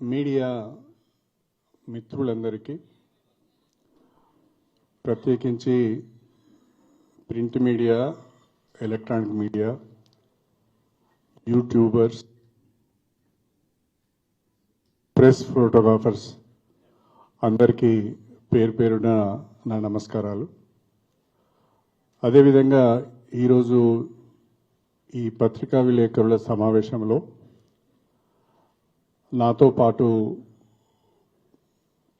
Media మిత్రులందరికీ, ప్రత్యేకించి print media, electronic media, YouTubers, press photographers అందరికీ పేరు పేరున నా నమస్కారాలు. అదేవిధంగా ఈరోజు ఈ పత్రికా విలేకరుల సమావేశంలో నాతో పాటు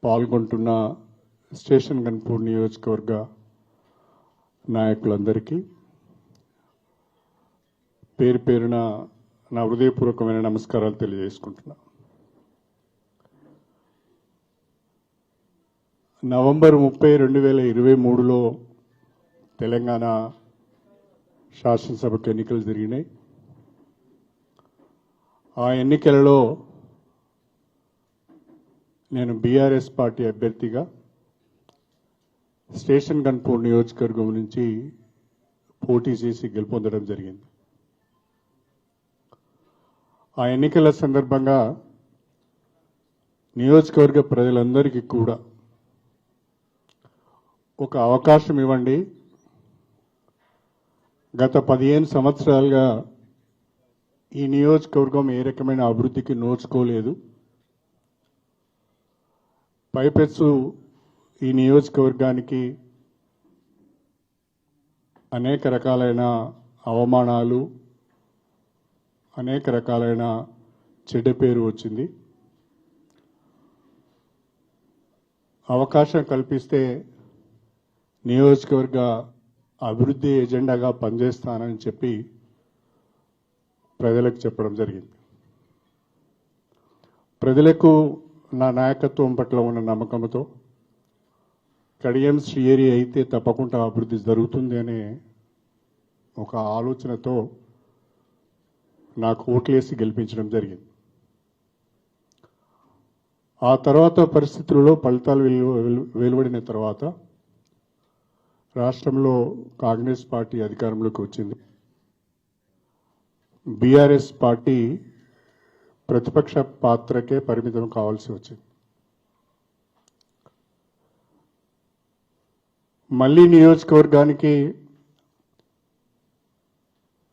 పాల్గొంటున్న స్టేషన్ గన్పూర్ నియోజకవర్గ నాయకులందరికీ పేరు పేరున నా హృదయపూర్వకమైన నమస్కారాలు తెలియజేసుకుంటున్నా. నవంబర్ 30, 2023లో తెలంగాణ శాసనసభకు ఎన్నికలు జరిగినాయి. ఆ ఎన్నికలలో నేను బీఆర్ఎస్ పార్టీ అభ్యర్థిగా స్టేషన్ గన్పూర్ నియోజకవర్గం నుంచి పోటీ చేసి గెలుపొందడం జరిగింది. ఆ ఎన్నికల సందర్భంగా నియోజకవర్గ ప్రజలందరికీ కూడా ఒక అవకాశం ఇవ్వండి, గత 15 సంవత్సరాలుగా ఈ నియోజకవర్గం ఏ రకమైన అభివృద్ధికి నోచుకోలేదు, పైపెచ్చు ఈ నియోజకవర్గానికి అనేక రకాలైన అవమానాలు, అనేక రకాలైన చెడ్డ పేరు వచ్చింది. అవకాశం కల్పిస్తే నియోజకవర్గ అభివృద్ధి ఎజెండాగా పనిచేస్తానని చెప్పి ప్రజలకు చెప్పడం జరిగింది. ప్రజలకు నా నాయకత్వం పట్ల ఉన్న నమ్మకంతో కడియం శ్రీహరి అయితే తప్పకుండా అభివృద్ధి జరుగుతుంది అనే ఒక ఆలోచనతో నాకు ఓట్లేసి గెలిపించడం జరిగింది. ఆ తర్వాత పరిస్థితులలో ఫలితాలు వెలువడిన తర్వాత రాష్ట్రంలో కాంగ్రెస్ పార్టీ అధికారంలోకి వచ్చింది. బీఆర్ఎస్ పార్టీ ప్రతిపక్ష పాత్రకే పరిమితం కావాల్సి వచ్చింది. మళ్ళీ నియోజకవర్గానికి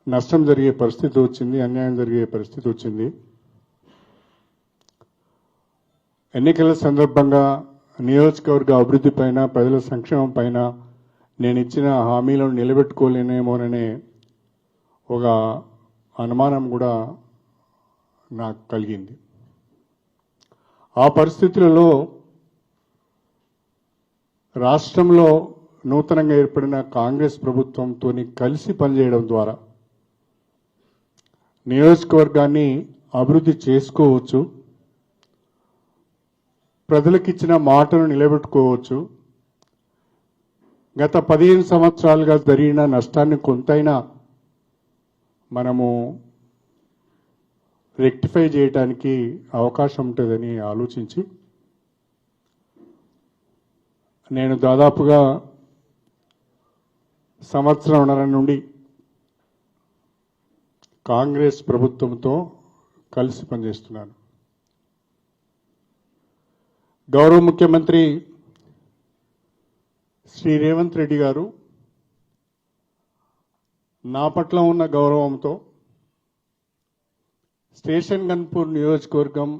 నష్టం జరిగే పరిస్థితి వచ్చింది, అన్యాయం జరిగే పరిస్థితి వచ్చింది. ఎన్నికల సందర్భంగా నియోజకవర్గ అభివృద్ధి పైన, ప్రజల సంక్షేమం పైన నేను ఇచ్చిన హామీలను నిలబెట్టుకోలేనేమోననే ఒక అనుమానం కూడా నాకు కలిగింది. ఆ పరిస్థితులలో రాష్ట్రంలో నూతనంగా ఏర్పడిన కాంగ్రెస్ ప్రభుత్వంతో కలిసి పనిచేయడం ద్వారా నియోజకవర్గాన్ని అభివృద్ధి చేసుకోవచ్చు, ప్రజలకు ఇచ్చిన మాటను నిలబెట్టుకోవచ్చు, గత 15 సంవత్సరాలుగా జరిగిన నష్టాన్ని కొంతైనా మనము రెక్టిఫై చేయడానికి అవకాశం ఉంటుందని ఆలోచించి నేను దాదాపుగా సంవత్సరంన్నర నుండి కాంగ్రెస్ ప్రభుత్వంతో కలిసి పనిచేస్తున్నాను. గౌరవ ముఖ్యమంత్రి శ్రీ రేవంత్ రెడ్డి గారు నా పట్ల ఉన్న గౌరవంతో, స్టేషన్ గన్పూర్ నియోజకవర్గం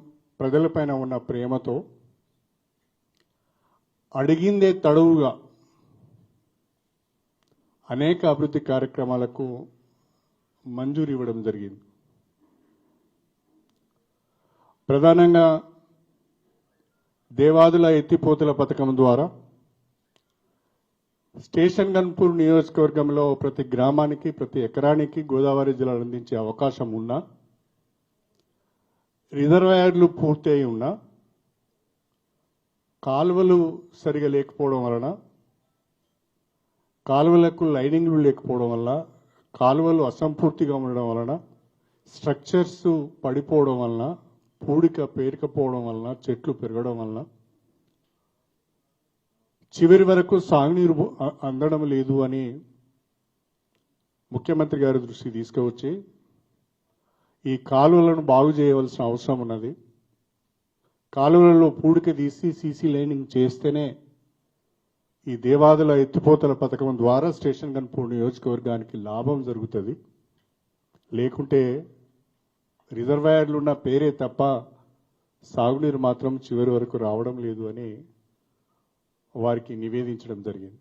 ప్రజలపైన ఉన్న ప్రేమతో అడిగిందే తడువుగా అనేక అభివృద్ధి కార్యక్రమాలకు మంజూరు ఇవ్వడం జరిగింది. ప్రధానంగా దేవాదుల ఎత్తిపోతల పథకం ద్వారా స్టేషన్ గన్పూర్ నియోజకవర్గంలో ప్రతి గ్రామానికి, ప్రతి ఎకరానికి గోదావరి జలాలు అందించే అవకాశం ఉన్నా, రిజర్వాయర్లు పూర్తి అయి ఉన్నా, కాలువలు సరిగా లేకపోవడం వలన, కాలువలకు లైనింగ్లు లేకపోవడం వల్ల, కాలువలు అసంపూర్తిగా ఉండడం వలన, స్ట్రక్చర్స్ పడిపోవడం వలన, పూడిక పేరుకపోవడం వలన, చెట్లు పెరగడం వలన చివరి వరకు సాగునీరు అందడం లేదు అని ముఖ్యమంత్రి గారి దృష్టికి తీసుకువచ్చి ఈ కాలువలను బాగు చేయవలసిన అవసరం ఉన్నది. కాలువలలో పూడిక తీసి సీసీ లైనింగ్ చేస్తేనే ఈ దేవాదుల ఎత్తిపోతల పథకం ద్వారా స్టేషన్ గన్పూర్ నియోజకవర్గానికి లాభం జరుగుతుంది. లేకుంటే రిజర్వాయర్లు ఉన్న పేరే తప్ప సాగునీరు మాత్రం చివరి వరకు రావడం లేదు అని వారికి నివేదించడం జరిగింది.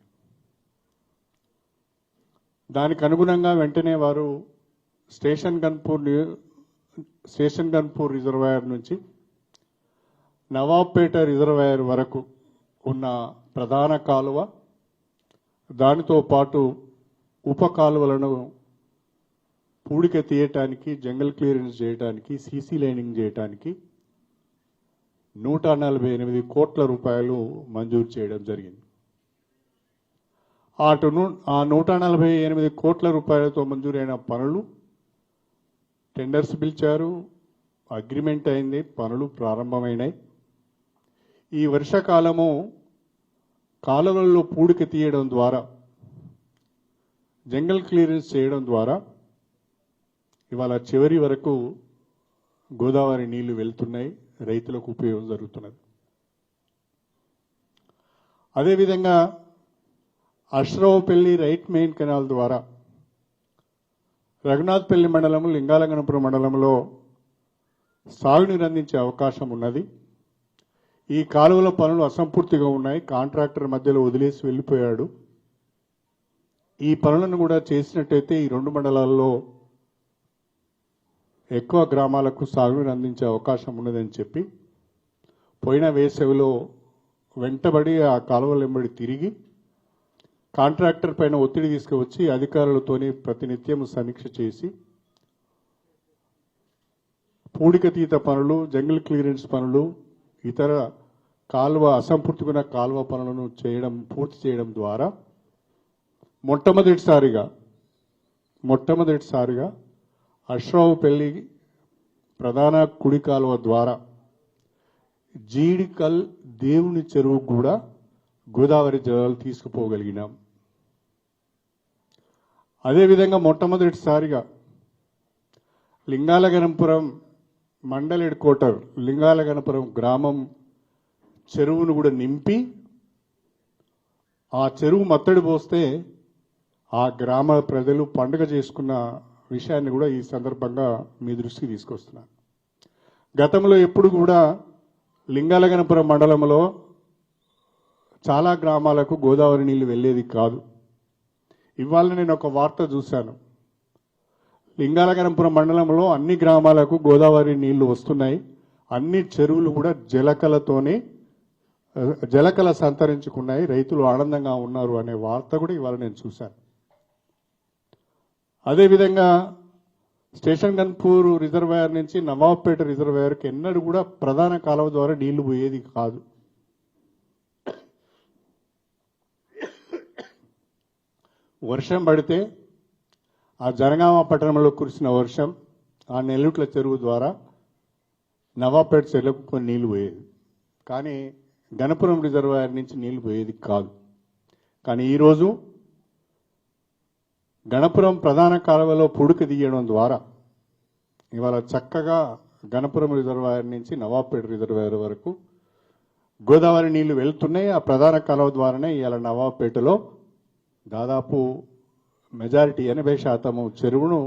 దానికి అనుగుణంగా వెంటనే వారు స్టేషన్ గన్పూర్ రిజర్వాయర్ నుంచి నవాబ్పేట రిజర్వాయర్ వరకు ఉన్న ప్రధాన కాలువ, దానితో పాటు ఉప కాలువలను పూడిక తీయటానికి, జంగల్ క్లియరెన్స్ చేయడానికి, సీసీ లైనింగ్ చేయడానికి 148 కోట్ల రూపాయలు మంజూరు చేయడం జరిగింది. ఆ 148 కోట్ల రూపాయలతో మంజూరైన పనులు టెండర్స్ పిలిచారు, అగ్రిమెంట్ అయింది, పనులు ప్రారంభమైనాయి. ఈ వర్షాకాలము కాలువల్లో పూడిక తీయడం ద్వారా, జంగల్ క్లియరెన్స్ చేయడం ద్వారా ఇవాళ చివరి వరకు గోదావరి నీళ్లు వెళ్తున్నాయి, రైతులకు ఉపయోగం జరుగుతున్నది. అదేవిధంగా అశ్రవపల్లి రైట్ మెయిన్ కెనాల్ ద్వారా రఘునాథ్పల్లి మండలం, లింగాలగనపురం మండలంలో సాగునీరు అందించే అవకాశం ఉన్నది. ఈ కాలువల పనులు అసంపూర్తిగా ఉన్నాయి, కాంట్రాక్టర్ మధ్యలో వదిలేసి వెళ్ళిపోయాడు. ఈ పనులను కూడా చేసినట్టయితే ఈ రెండు మండలాల్లో ఎక్కువ గ్రామాలకు సాగునీరు అందించే అవకాశం ఉన్నదని చెప్పి పోయిన వేసవిలో వెంటబడి ఆ కాలువల వెంబడి తిరిగి కాంట్రాక్టర్ పైన ఒత్తిడి తీసుకువచ్చి అధికారులతోని ప్రతినిత్యం సమీక్ష చేసి పూడికతీత పనులు, జంగల్ క్లియరెన్స్ పనులు, ఇతర కాలువ అసంపూర్తిగా కాలువ పనులను పూర్తి చేయడం ద్వారా మొట్టమొదటిసారిగా అశ్రావుపల్లి ప్రధాన కుడి కాలువ ద్వారా జీడికల్ దేవుని చెరువు కూడా గోదావరి జలాలు తీసుకుపోగలిగినాం. అదేవిధంగా మొట్టమొదటిసారిగా లింగాలగనపురం మండల్ హెడ్ క్వార్టర్ లింగాలగనపురం గ్రామం చెరువును కూడా నింపి ఆ చెరువు మత్తడి పోస్తే ఆ గ్రామ ప్రజలు పండుగ చేసుకున్న విషయాన్ని కూడా ఈ సందర్భంగా మీ దృష్టికి తీసుకొస్తున్నాను. గతంలో ఎప్పుడు కూడా లింగాలగనపురం మండలంలో చాలా గ్రామాలకు గోదావరి నీళ్లు వెళ్ళేది కాదు. ఇవాళ నేను ఒక వార్త చూశాను, లింగాలగనపురం మండలంలో అన్ని గ్రామాలకు గోదావరి నీళ్లు వస్తున్నాయి, అన్ని చెరువులు కూడా జలకళ సంతరించుకున్నాయి, రైతులు ఆనందంగా ఉన్నారు అనే వార్త కూడా ఇవాళ నేను చూశాను. అదేవిధంగా స్టేషన్ గన్పూర్ రిజర్వాయర్ నుంచి నవాబ్పేట రిజర్వాయర్కి ఎన్నడూ కూడా ప్రధాన కాలువ ద్వారా నీళ్లు పోయేది కాదు. వర్షం పడితే ఆ జనగామ పట్టణంలో కురిసిన వర్షం ఆ నెల్లుట్ల చెరువు ద్వారా నవాబ్పేట చెరువుకు కొన్ని నీళ్లు పోయేది, కానీ గణపురం రిజర్వాయర్ నుంచి నీళ్లు పోయేది కాదు. కానీ ఈరోజు గణపురం ప్రధాన కాలువలో పూడిక తీయడం ద్వారా ఇవాళ చక్కగా గణపురం రిజర్వాయర్ నుంచి నవాబ్పేట రిజర్వాయర్ వరకు గోదావరి నీళ్లు వెళ్తున్నాయి. ఆ ప్రధాన కాలువ ద్వారానే ఇవాళ నవాబ్పేటలో దాదాపు మెజారిటీ 80% చెరువును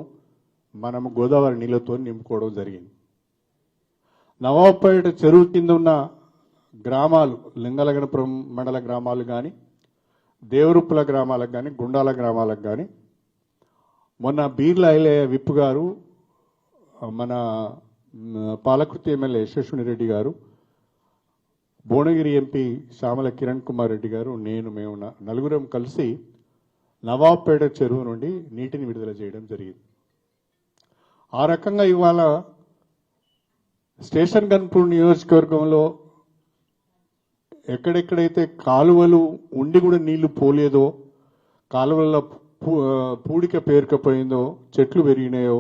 మనము గోదావరి నీళ్లతో నింపుకోవడం జరిగింది. నవాబ్పేట చెరువు కింద ఉన్న గ్రామాలు, లింగాలగనపురం మండల గ్రామాలు కానీ, దేవరుప్పుల గ్రామాలకు కానీ, గుండాల గ్రామాలకు కానీ మొన్న బీర్ల ఐలయ్య విప్ గారు, మన పాలకుర్తి ఎమ్మెల్యే యశస్విని రెడ్డి గారు, భువనగిరి ఎంపీ శ్యామల కిరణ్ కుమార్ రెడ్డి గారు, మేము నలుగురం కలిసి నవాబ్పేట చెరువు నుండి నీటిని విడుదల చేయడం జరిగింది. ఆ రకంగా ఇవాళ స్టేషన్ గన్పూర్ నియోజకవర్గంలో ఎక్కడెక్కడైతే కాలువలు ఉండి కూడా నీళ్లు పోలేదో, కాలువల పూడిక పేరుకపోయిందో, చెట్లు పెరిగినాయో,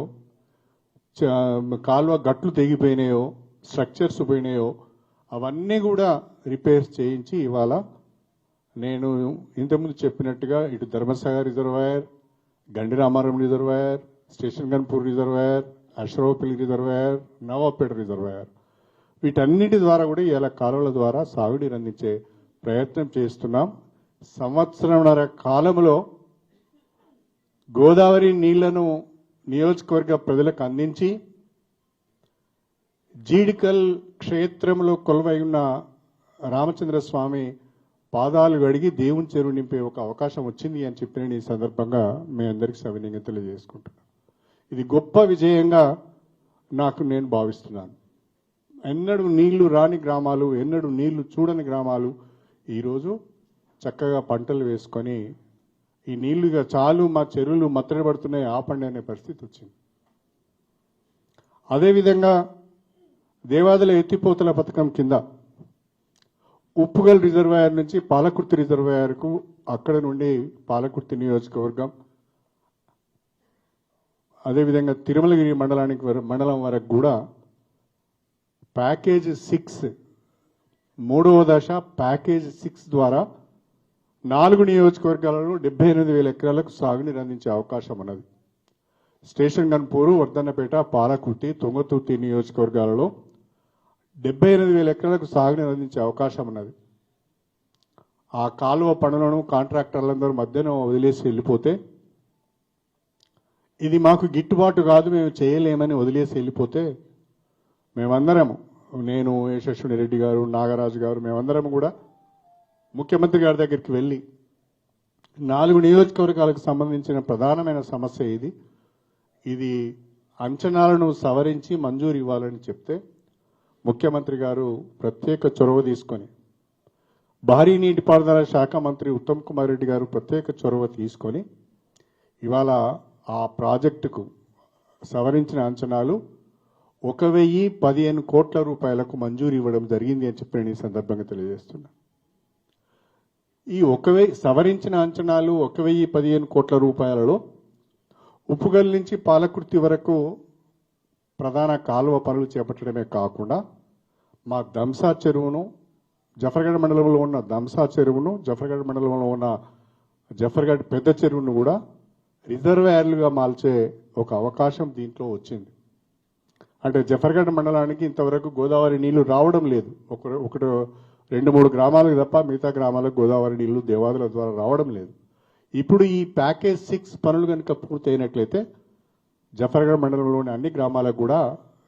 కాలువ గట్లు తెగిపోయినాయో, స్ట్రక్చర్స్ పోయినాయో, అవన్నీ కూడా రిపేర్స్ చేయించి ఇవాళ నేను ఇంతకుముందు చెప్పినట్టుగా ఇటు Dharmasagar reservoir, Gandiramaram reservoir, station Ghanpur reservoir, Ashravapalli reservoir, Nawabpet reservoir వీటన్నిటి ద్వారా కూడా ఇలా కాలువల ద్వారా సాగునీరు అందించే ప్రయత్నం చేస్తున్నాం. సంవత్సరంన్నర కాలంలో గోదావరి నీళ్లను నియోజకవర్గ ప్రజలకు అందించి జీడికల్ క్షేత్రంలో కొలువై ఉన్న రామచంద్ర స్వామి పాదాలు గడిగి దేవుని చెరువు నింపే ఒక అవకాశం వచ్చింది అని చెప్పి నేను ఈ సందర్భంగా మీ అందరికీ సవినయంగా తెలియజేసుకుంటున్నాను. ఇది గొప్ప విజయంగా నేను భావిస్తున్నాను. ఎన్నడూ నీళ్లు రాని గ్రామాలు, ఎన్నడూ నీళ్లు చూడని గ్రామాలు ఈరోజు చక్కగా పంటలు వేసుకొని ఈ నీళ్లుగా చాలు మా చెరువులు మత్తడి పడుతున్నాయి ఆపండి అనే పరిస్థితి వచ్చింది. అదేవిధంగా దేవాదుల ఎత్తిపోతల పథకం కింద ఉప్పుగల్ రిజర్వాయర్ నుంచి పాలకుర్తి రిజర్వాయర్కు, అక్కడ నుండి పాలకుర్తి నియోజకవర్గం, అదేవిధంగా తిరుమలగిరి మండలం వరకు కూడా ప్యాకేజ్ 6 మూడవ దశ ప్యాకేజ్ 6 ద్వారా 4 నియోజకవర్గాలలో 78,000 ఎకరాలకు సాగునీరు అందించే అవకాశం ఉన్నది. స్టేషన్ గన్పూరు, వర్ధన్నపేట, పాలకుర్తి, తుంగతుర్తి నియోజకవర్గాలలో 78,000 ఎకరాలకు సాగునీరు అందించే అవకాశం ఉన్నది. ఆ కాలువ పనులను కాంట్రాక్టర్లందరూ మధ్యన వదిలేసి వెళ్ళిపోతే, ఇది మాకు గిట్టుబాటు కాదు, మేము చేయలేమని వదిలేసి వెళ్ళిపోతే, మేమందరము, నేను, యశస్విని రెడ్డి గారు, నాగరాజు గారు, మేమందరం కూడా ముఖ్యమంత్రి గారి దగ్గరికి వెళ్ళి 4 నియోజకవర్గాలకు సంబంధించిన ప్రధానమైన సమస్య ఇది అంచనాలను సవరించి మంజూరు ఇవ్వాలని చెప్తే ముఖ్యమంత్రి గారు ప్రత్యేక చొరవ తీసుకొని, భారీ నీటిపారుదల శాఖ మంత్రి ఉత్తమ్ కుమార్ రెడ్డి గారు ప్రత్యేక చొరవ తీసుకొని ఇవాళ ఆ ప్రాజెక్టుకు సవరించిన అంచనాలు 1,015 కోట్ల రూపాయలకు మంజూరు ఇవ్వడం జరిగింది అని చెప్పి నేను ఈ సందర్భంగా తెలియజేస్తున్నా. ఈ సవరించిన అంచనాలు 1,015 కోట్ల రూపాయలలో ఉప్పుగల్ నుంచి పాలకుర్తి వరకు ప్రధాన కాలువ పనులు చేపట్టడమే కాకుండా మా దంసా చెరువును, జఫర్గఢ్ మండలంలో ఉన్న దంసా చెరువును, జఫర్గఢ్ మండలంలో ఉన్న జఫర్గఢ్ పెద్ద చెరువును కూడా రిజర్వాయర్లుగా మార్చే ఒక అవకాశం దీంట్లో వచ్చింది. అంటే జఫర్గఢ్ మండలానికి ఇంతవరకు గోదావరి నీళ్లు రావడం లేదు. ఒకటి 2-3 గ్రామాలకు తప్ప మిగతా గ్రామాలకు గోదావరి నీళ్లు దేవాదుల ద్వారా రావడం లేదు. ఇప్పుడు ఈ ప్యాకేజ్ 6 పనులు కనుక పూర్తయినట్లయితే జఫర్గఢ్ మండలంలోని అన్ని గ్రామాలకు కూడా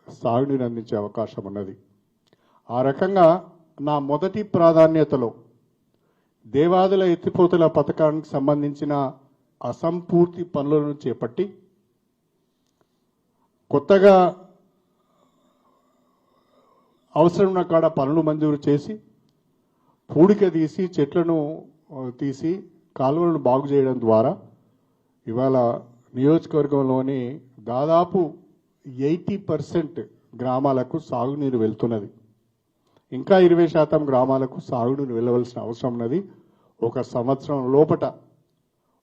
సాగునీరు అందించే అవకాశం ఉన్నది. ఆ రకంగా నా మొదటి ప్రాధాన్యతలో దేవాదుల ఎత్తిపోతల పథకానికి సంబంధించిన అసంపూర్తి పనులను చేపట్టి కొత్తగా అవసరం ఉన్న కాడ పనులు మంజూరు చేసి పూడిక తీసి చెట్లను తీసి కాలువలను బాగు చేయడం ద్వారా ఇవాళ నియోజకవర్గంలోని దాదాపు 80% గ్రామాలకు సాగునీరు వెళ్తున్నది. ఇంకా 20% గ్రామాలకు సాగునీరు వెళ్ళవలసిన అవసరం ఉన్నది. ఒక సంవత్సరం లోపట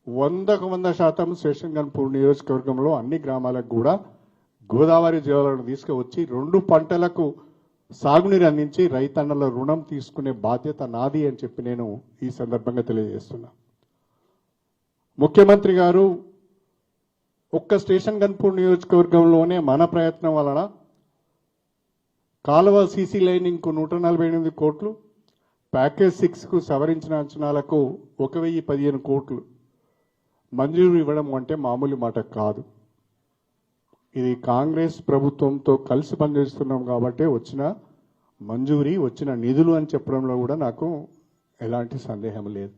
100% స్టేషన్ గన్పూర్ నియోజకవర్గంలో అన్ని గ్రామాలకు కూడా గోదావరి జలాలను తీసుకువచ్చి 2 పంటలకు సాగునీరు అందించి రైతన్నల రుణం తీసుకునే బాధ్యత నాది అని చెప్పి నేను ఈ సందర్భంగా తెలియజేస్తున్నా. ముఖ్యమంత్రి గారు ఒక్క స్టేషన్ గన్పూర్ నియోజకవర్గంలోనే మన ప్రయత్నం వలన కాలువ సీసీ లైనింగ్కు 148 కోట్లు, ప్యాకేజ్ 6కు సవరించిన అంచనాలకు 1,015 కోట్లు మంజూరు ఇవ్వడం అంటే మామూలు మాట కాదు. ఇది కాంగ్రెస్ ప్రభుత్వంతో కలిసి పనిచేస్తున్నాం కాబట్టి వచ్చిన మంజూరీ, వచ్చిన నిధులు అని చెప్పడంలో కూడా నాకు ఎలాంటి సందేహం లేదు.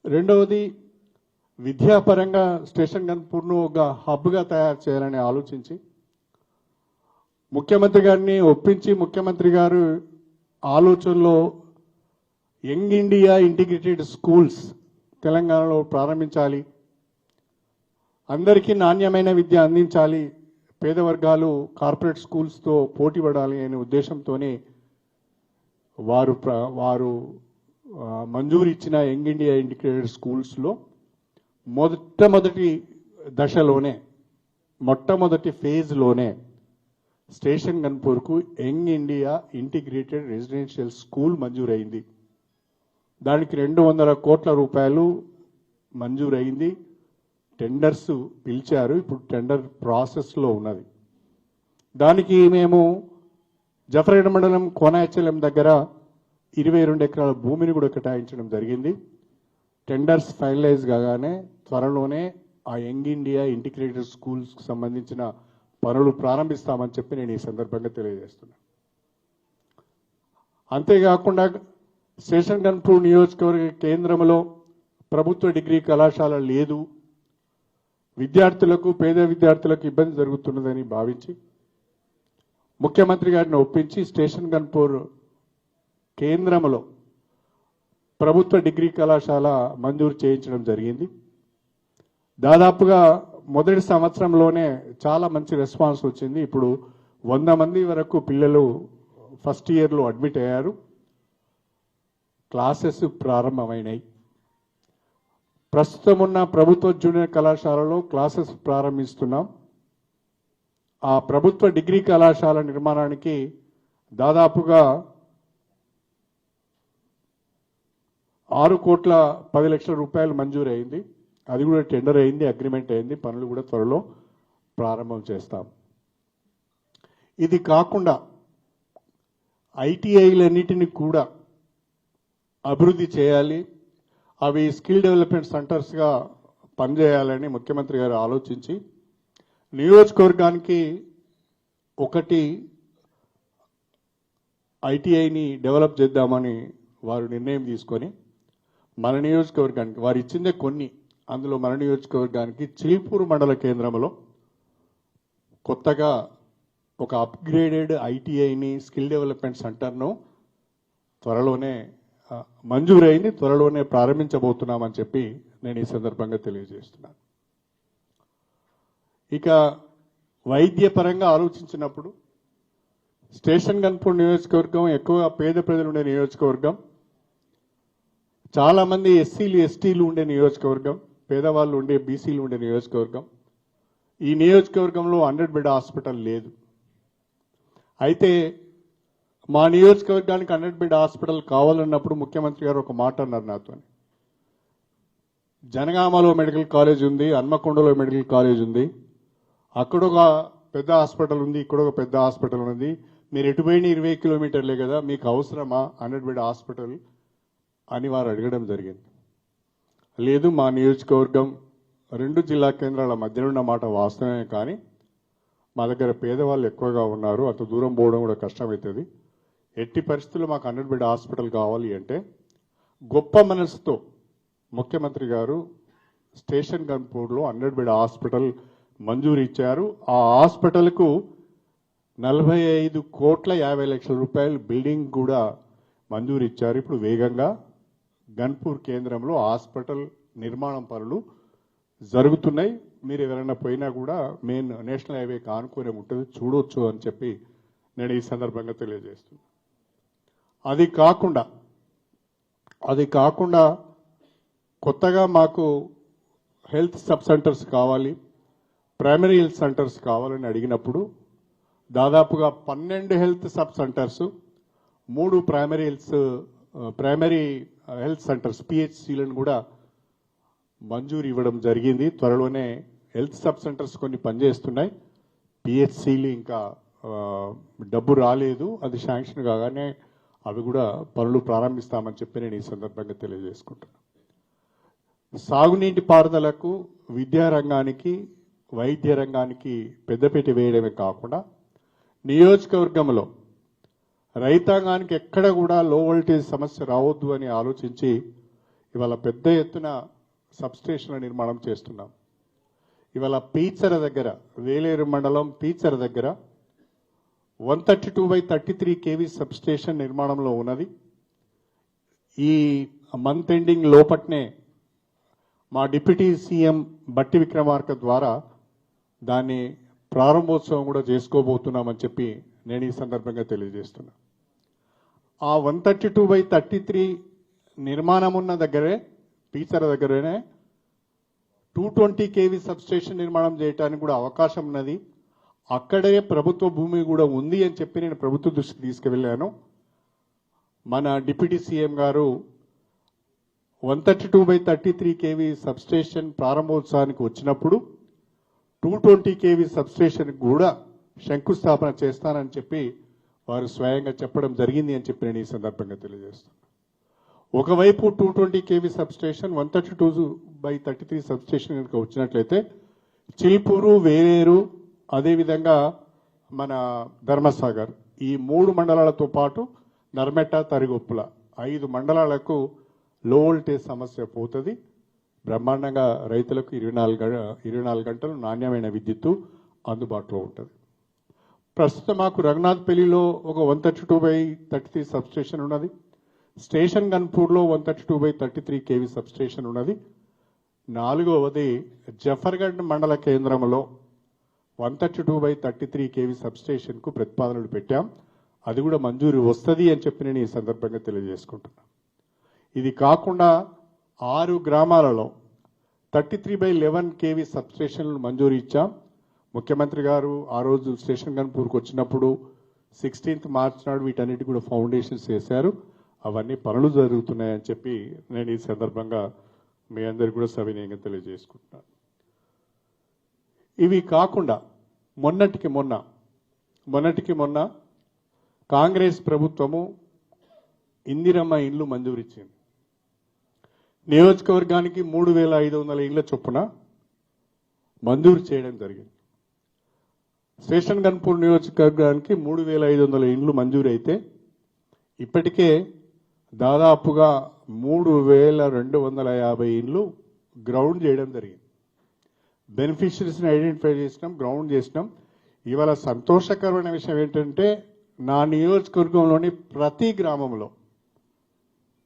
రెండవది, విద్యాపరంగా స్టేషన్ గన్పూర్ను ఒక హబ్గా తయారు చేయాలని ఆలోచించి ముఖ్యమంత్రి గారిని ఒప్పించి ముఖ్యమంత్రి గారు ఆలోచనలో యంగ్ ఇండియా ఇంటిగ్రేటెడ్ స్కూల్స్ తెలంగాణలో ప్రారంభించాలి, అందరికీ నాణ్యమైన విద్య అందించాలి, పేద వర్గాలు కార్పొరేట్ స్కూల్స్తో పోటీ పడాలి అనే ఉద్దేశంతోనే వారు మంజూరు ఇచ్చిన యంగ్ ఇండియా ఇంటిగ్రేటెడ్ స్కూల్స్లో మొట్టమొదటి ఫేజ్లోనే స్టేషన్ గన్పూర్కు young India integrated residential school మంజూరైంది. దానికి 200 కోట్ల రూపాయలు మంజూరైంది. టెండర్స్ పిలిచారు, ఇప్పుడు టెండర్ ప్రాసెస్లో ఉన్నది. దానికి మేము జఫరేడ్ మండలం కోనాచలం దగ్గర 22 ఎకరాల భూమిని కూడా కేటాయించడం జరిగింది. టెండర్స్ ఫైనలైజ్ కాగానే త్వరలోనే ఆ యంగ్ ఇండియా ఇంటిగ్రేటెడ్ స్కూల్స్కి సంబంధించిన పనులు ప్రారంభిస్తామని చెప్పి నేను ఈ సందర్భంగా తెలియజేస్తున్నాను. అంతేకాకుండా స్టేషన్ గన్పూర్ నియోజకవర్గ కేంద్రంలో ప్రభుత్వ డిగ్రీ కళాశాల లేదు, విద్యార్థులకు పేద విద్యార్థులకు ఇబ్బంది జరుగుతున్నదని భావించి ముఖ్యమంత్రి గారిని ఒప్పించి స్టేషన్ గన్పూర్ కేంద్రంలో ప్రభుత్వ డిగ్రీ కళాశాల మంజూరు చేయించడం జరిగింది. దాదాపుగా మొదటి సంవత్సరంలోనే చాలా మంచి రెస్పాన్స్ వచ్చింది. ఇప్పుడు 100 మంది వరకు పిల్లలు ఫస్ట్ ఇయర్లో అడ్మిట్ అయ్యారు. క్లాసెస్ ప్రారంభమైనాయి. ప్రస్తుతం ఉన్న ప్రభుత్వ జూనియర్ కళాశాలలో క్లాసెస్ ప్రారంభిస్తున్నాం. ఆ ప్రభుత్వ డిగ్రీ కళాశాల నిర్మాణానికి దాదాపుగా 6,10,00,000 రూపాయలు మంజూరు అయింది. అది కూడా టెండర్ అయింది, అగ్రిమెంట్ అయింది. పనులు కూడా త్వరలో ప్రారంభం చేస్తాం. ఇది కాకుండా ఐటీఐలన్నిటిని కూడా అభివృద్ధి చేయాలి, అవి స్కిల్ డెవలప్మెంట్ సెంటర్స్గా పనిచేయాలని ముఖ్యమంత్రి గారు ఆలోచించి నియోజకవర్గానికి ఒకటి ఐటీఐని డెవలప్ చేద్దామని వారు నిర్ణయం తీసుకొని మన నియోజకవర్గానికి వారు ఇచ్చిందే కొన్ని, అందులో మన నియోజకవర్గానికి చిల్పూర్ మండల కేంద్రంలో కొత్తగా ఒక అప్గ్రేడెడ్ ఐటీఐని స్కిల్ డెవలప్మెంట్ సెంటర్ను త్వరలోనే మంజూరైంది, త్వరలోనే ప్రారంభించబోతున్నామని చెప్పి నేను ఈ సందర్భంగా తెలియజేస్తున్నాను. ఇక వైద్య పరంగా ఆలోచించినప్పుడు స్టేషన్ గన్పూర్ నియోజకవర్గం ఎక్కువగా పేద ప్రజలు ఉండే నియోజకవర్గం, చాలామంది ఎస్సీలు ఎస్టీలు ఉండే నియోజకవర్గం, పేదవాళ్ళు ఉండే బీసీలు ఉండే నియోజకవర్గం. ఈ నియోజకవర్గంలో 100 బెడ్ హాస్పిటల్ లేదు. అయితే మా నియోజకవర్గానికి 100 బెడ్ హాస్పిటల్ కావాలన్నప్పుడు ముఖ్యమంత్రి గారు ఒక మాట అన్నారు నాతో. జనగామలో మెడికల్ కాలేజ్ ఉంది, హన్మకొండలో మెడికల్ కాలేజ్ ఉంది, అక్కడ ఒక పెద్ద హాస్పిటల్ ఉంది, ఇక్కడ ఒక పెద్ద హాస్పిటల్ ఉంది, మీరు ఎటుపోయిన 20 కిలోమీటర్లే కదా, మీకు అవసరమా 100 బెడ్ హాస్పిటల్ అని వారు అడగడం జరిగింది. లేదు, మా నియోజకవర్గం 2 జిల్లా కేంద్రాల మధ్యలో ఉన్న మాట వాస్తవమే, కానీ మా దగ్గర పేదవాళ్ళు ఎక్కువగా ఉన్నారు, అంత దూరం పోవడం కూడా కష్టమవుతుంది. ఎట్టి పరిస్థితుల్లో మాకు 100 బెడ్ హాస్పిటల్ కావాలి అంటే గొప్ప మనసుతో ముఖ్యమంత్రి గారు స్టేషన్ గన్పూర్లో 100 బెడ్ హాస్పిటల్ మంజూరు ఇచ్చారు. ఆ హాస్పిటల్కు 45,50,00,000 రూపాయలు బిల్డింగ్ కూడా మంజూరు ఇచ్చారు. ఇప్పుడు వేగంగా గన్పూర్ కేంద్రంలో హాస్పిటల్ నిర్మాణం పనులు జరుగుతున్నాయి. మీరు ఎవరైనా పోయినా కూడా మెయిన్ నేషనల్ హైవే ఆనుకునే ఉంటుంది, చూడొచ్చు అని చెప్పి నేను ఈ సందర్భంగా తెలియజేస్తున్నాను. అది కాకుండా కొత్తగా మాకు హెల్త్ సబ్ సెంటర్స్ కావాలి, ప్రైమరీ హెల్త్ సెంటర్స్ కావాలని అడిగినప్పుడు దాదాపుగా 12 health sub centres, 3 primary health centres పిహెచ్సిలను కూడా మంజూరు ఇవ్వడం జరిగింది. త్వరలోనే హెల్త్ సబ్ సెంటర్స్ కొన్ని పనిచేస్తున్నాయి, పిహెచ్సిలు ఇంకా డబ్బు రాలేదు, అది శాంక్షన్ కాగానే అవి కూడా పనులు ప్రారంభిస్తామని చెప్పి నేను ఈ సందర్భంగా తెలియజేసుకుంటున్నాను. సాగునీటి పారుదలకు, విద్యారంగానికి, వైద్య రంగానికి పెద్దపీట వేయడమే కాకుండా నియోజకవర్గంలో రైతాంగానికి ఎక్కడ కూడా లో వోల్టేజ్ సమస్య రావద్దు అని ఆలోచించి ఇవాళ పెద్ద ఎత్తున సబ్స్టేషన్ల నిర్మాణం చేస్తున్నాం. ఇవాళ పీచర దగ్గర, వేలేరు మండలం పీచర దగ్గర 132/33 kV సబ్స్టేషన్ నిర్మాణంలో ఉన్నది. ఈ మంత్ ఎండింగ్ లోపట్నే మా డిప్యూటీ సీఎం బట్టి విక్రమార్క ద్వారా దాన్ని ప్రారంభోత్సవం కూడా చేసుకోబోతున్నామని చెప్పి నేను ఈ సందర్భంగా తెలియజేస్తున్నా. ఆ 132/33 నిర్మాణం ఉన్న దగ్గరే, పీచర దగ్గరనే 220 kV సబ్స్టేషన్ నిర్మాణం చేయడానికి కూడా అవకాశం ఉన్నది. అక్కడే ప్రభుత్వ భూమి కూడా ఉంది అని చెప్పి నేను ప్రభుత్వ దృష్టికి తీసుకువెళ్ళాను. మన డిప్యూటీ సీఎం గారు 132/33 kV సబ్స్టేషన్ ప్రారంభోత్సవానికి వచ్చినప్పుడు 220 kV సబ్స్టేషన్ కూడా శంకుస్థాపన చేస్తానని చెప్పి వారు స్వయంగా చెప్పడం జరిగింది అని చెప్పి నేను ఈ సందర్భంగా తెలియజేస్తున్నాను. ఒకవైపు 220 kV సబ్స్టేషన్ 132/33 సబ్స్టేషన్ కనుక వచ్చినట్లయితే చిల్పూరు, వేలేరు, అదేవిధంగా మన ధర్మసాగర్ ఈ 3 మండలాలతో పాటు నర్మెట్ట, తరిగొప్పుల 5 మండలాలకు లో వోల్టేజ్ సమస్య పోతుంది. బ్రహ్మాండంగా రైతులకు 24 గంటలు నాణ్యమైన విద్యుత్తు అందుబాటులో ఉంటుంది. ప్రస్తుతం మాకు రఘునాథ్పల్లిలో ఒక 132/33 సబ్స్టేషన్ ఉన్నది. స్టేషన్ గన్పూర్లో 132/33 kV సబ్స్టేషన్ ఉన్నది. 4వది జఫర్గఢ్ మండల కేంద్రంలో 132/33 kV సబ్స్టేషన్కు ప్రతిపాదనలు పెట్టాం. అది కూడా మంజూరు వస్తుంది అని చెప్పి నేను ఈ సందర్భంగా తెలియజేసుకుంటున్నాను. ఇది కాకుండా 6 గ్రామాలలో 33/11 kV సబ్స్టేషన్లు మంజూరు ఇచ్చాం. ముఖ్యమంత్రి గారు ఆ రోజు స్టేషన్ గన్పూర్కి వచ్చినప్పుడు 16th మార్చ్ నాడు వీటన్నిటి కూడా ఫౌండేషన్స్ వేశారు. అవన్నీ పనులు జరుగుతున్నాయని చెప్పి నేను ఈ సందర్భంగా మీ అందరికీ కూడా సవినయంగా తెలియజేసుకుంటున్నాను. ఇవి కాకుండా మొన్నటికి మొన్న కాంగ్రెస్ ప్రభుత్వము ఇందిరమ్మ ఇండ్లు మంజూరు ఇచ్చింది. నియోజకవర్గానికి 3,500 ఇళ్ల చొప్పున మంజూరు చేయడం జరిగింది. స్టేషన్ గన్పూర్ నియోజకవర్గానికి 3,500 ఇండ్లు మంజూరు అయితే ఇప్పటికే దాదాపుగా 3,250 ఇండ్లు గ్రౌండ్ చేయడం జరిగింది. బెనిఫిషరీస్ని ఐడెంటిఫై చేసినాం, గ్రౌండ్ చేసినాం. ఇవాళ సంతోషకరమైన విషయం ఏంటంటే నా నియోజకవర్గంలోని ప్రతి గ్రామంలో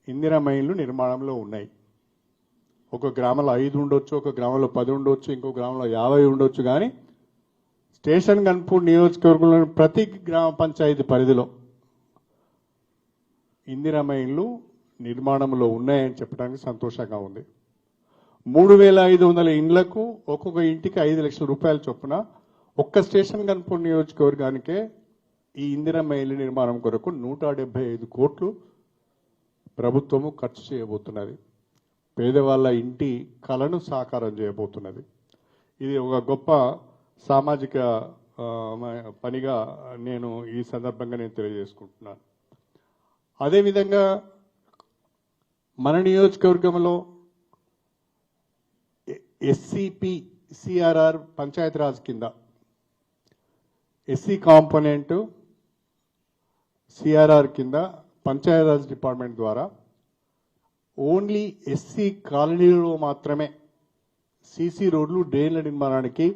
ఇందిరమ్మ ఇండ్లు నిర్మాణంలో ఉన్నాయి. ఒక గ్రామంలో 5 ఉండొచ్చు, ఒక గ్రామంలో 10 ఉండొచ్చు, ఇంకో గ్రామంలో 50 ఉండొచ్చు. కానీ స్టేషన్ గన్పూర్ నియోజకవర్గంలోని ప్రతి గ్రామ పంచాయతీ పరిధిలో ఇందిరమ్మ ఇండ్లు నిర్మాణంలో ఉన్నాయని చెప్పడానికి సంతోషంగా ఉంది. 3,500 ఇండ్లకు ఒక్కొక్క ఇంటికి 5 లక్షల రూపాయల చొప్పున ఒక్క స్టేషన్ గన్పూర్ నియోజకవర్గానికే ఈ ఇందిరమ్మ ఇళ్ల నిర్మాణం కొరకు 175 కోట్లు ప్రభుత్వము ఖర్చు చేయబోతున్నది. పేదవాళ్ళ ఇంటి కలను సాకారం చేయబోతున్నది. ఇది ఒక గొప్ప సామాజిక పనిగా నేను ఈ సందర్భంగా తెలియజేసుకుంటున్నాను. అదేవిధంగా మన నియోజకవర్గంలో ఎస్సిపి సిఆర్ఆర్ పంచాయతీరాజ్ కింద ఎస్సీ కాంపోనెంట్ సిఆర్ఆర్ కింద పంచాయతీరాజ్ డిపార్ట్మెంట్ ద్వారా ఓన్లీ ఎస్సీ కాలనీలో మాత్రమే సీసీ రోడ్లు, డ్రైన్ల నిర్మాణానికి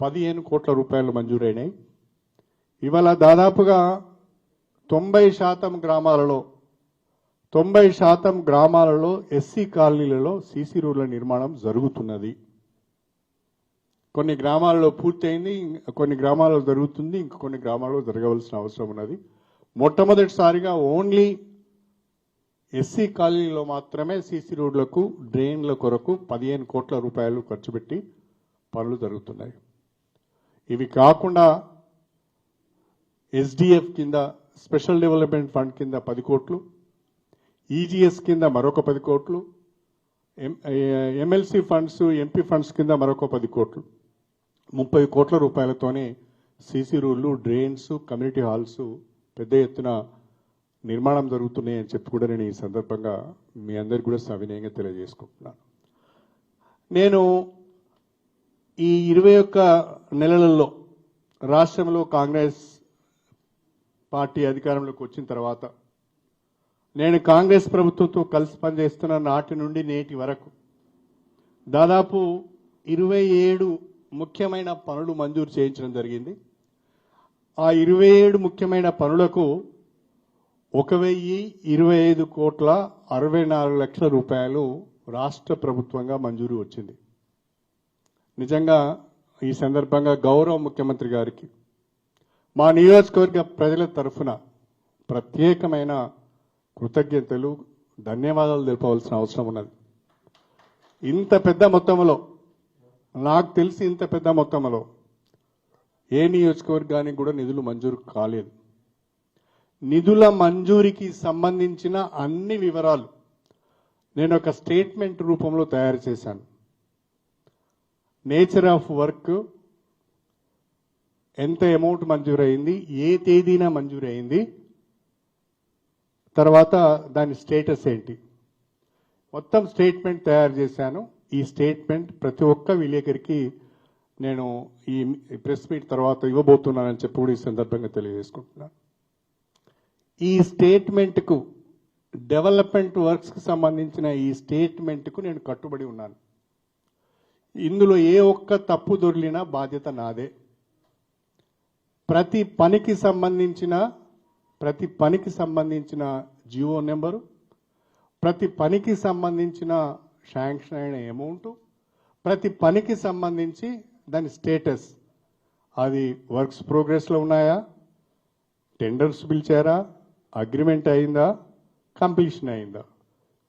15 కోట్ల రూపాయలు మంజూరైనాయి. ఇవాళ దాదాపుగా 90% గ్రామాలలో ఎస్సీ కాలనీలలో సీసీ రోడ్ల నిర్మాణం జరుగుతున్నది. కొన్ని గ్రామాలలో పూర్తయింది, కొన్ని గ్రామాలలో జరుగుతుంది, ఇంక కొన్ని గ్రామాలలో జరగవలసిన అవసరం ఉన్నది. మొట్టమొదటిసారిగా ఓన్లీ ఎస్సీ కాలనీలో మాత్రమే సీసీ రోడ్లకు, డ్రైన్ల కొరకు 15 కోట్ల రూపాయలు ఖర్చు పెట్టి పనులు జరుగుతున్నాయి. ఇవి కాకుండా ఎస్డిఎఫ్ కింద, స్పెషల్ డెవలప్మెంట్ ఫండ్ కింద 10 కోట్లు, ఈజీఎస్ కింద మరొక 10 కోట్లు, ఎమ్మెల్సీ ఫండ్స్, ఎంపీ ఫండ్స్ కింద మరొక 10 కోట్లు, 30 కోట్ల రూపాయలతోనే సీసీ రోడ్లు, డ్రైన్స్, కమ్యూనిటీ హాల్స్ పెద్ద ఎత్తున నిర్మాణం జరుగుతున్నాయి అని చెప్పి కూడా నేను ఈ సందర్భంగా మీ అందరికీ కూడా సవినయంగా తెలియజేసుకుంటున్నాను. నేను ఈ 21 నెలలలో రాష్ట్రంలో కాంగ్రెస్ పార్టీ అధికారంలోకి వచ్చిన తర్వాత నేను కాంగ్రెస్ ప్రభుత్వంతో కలిసి పనిచేస్తున్న నాటి నుండి నేటి వరకు దాదాపు 27 ముఖ్యమైన పనులు మంజూరు చేయించడం జరిగింది. ఆ 27 ముఖ్యమైన పనులకు 1,025,64 రూపాయలు రాష్ట్ర ప్రభుత్వంగా మంజూరు వచ్చింది. నిజంగా ఈ సందర్భంగా గౌరవ ముఖ్యమంత్రి గారికి మా నియోజకవర్గ ప్రజల తరఫున ప్రత్యేకమైన కృతజ్ఞతలు, ధన్యవాదాలు తెలపవలసిన అవసరం ఉన్నది. ఇంత పెద్ద మొత్తంలో, నాకు తెలిసి ఇంత పెద్ద మొత్తంలో ఏ నియోజకవర్గానికి కూడా నిధులు మంజూరు కాలేదు. నిధుల మంజూరికి సంబంధించిన అన్ని వివరాలు నేను ఒక స్టేట్మెంట్ రూపంలో తయారు చేశాను. నేచర్ ఆఫ్ వర్క్, ఎంత అమౌంట్ మంజూరైంది, ఏ తేదీన మంజూరైంది, తర్వాత దాని స్టేటస్ ఏంటి, మొత్తం స్టేట్మెంట్ తయారు చేశాను. ఈ స్టేట్మెంట్ ప్రతి ఒక్క విలేకరికి నేను ఈ ప్రెస్ మీట్ తర్వాత ఇవ్వబోతున్నానని చెప్పి కూడా ఈ సందర్భంగా తెలియజేసుకుంటున్నాను. ఈ స్టేట్మెంట్కు డెవలప్మెంట్ వర్క్స్కి సంబంధించిన ఈ స్టేట్మెంట్కు నేను కట్టుబడి ఉన్నాను. ఇందులో ఏ ఒక్క తప్పు దొర్లినా బాధ్యత నాదే. ప్రతి పనికి సంబంధించిన జియో నెంబరు, ప్రతి పనికి సంబంధించిన శాంక్షన్ అయిన అమౌంట్, ప్రతి పనికి సంబంధించి దాని స్టేటస్, అది వర్క్స్ ప్రోగ్రెస్లో ఉన్నాయా, టెండర్స్ పిలిచారా, అగ్రిమెంట్ అయిందా, కంప్లీషన్ అయిందా,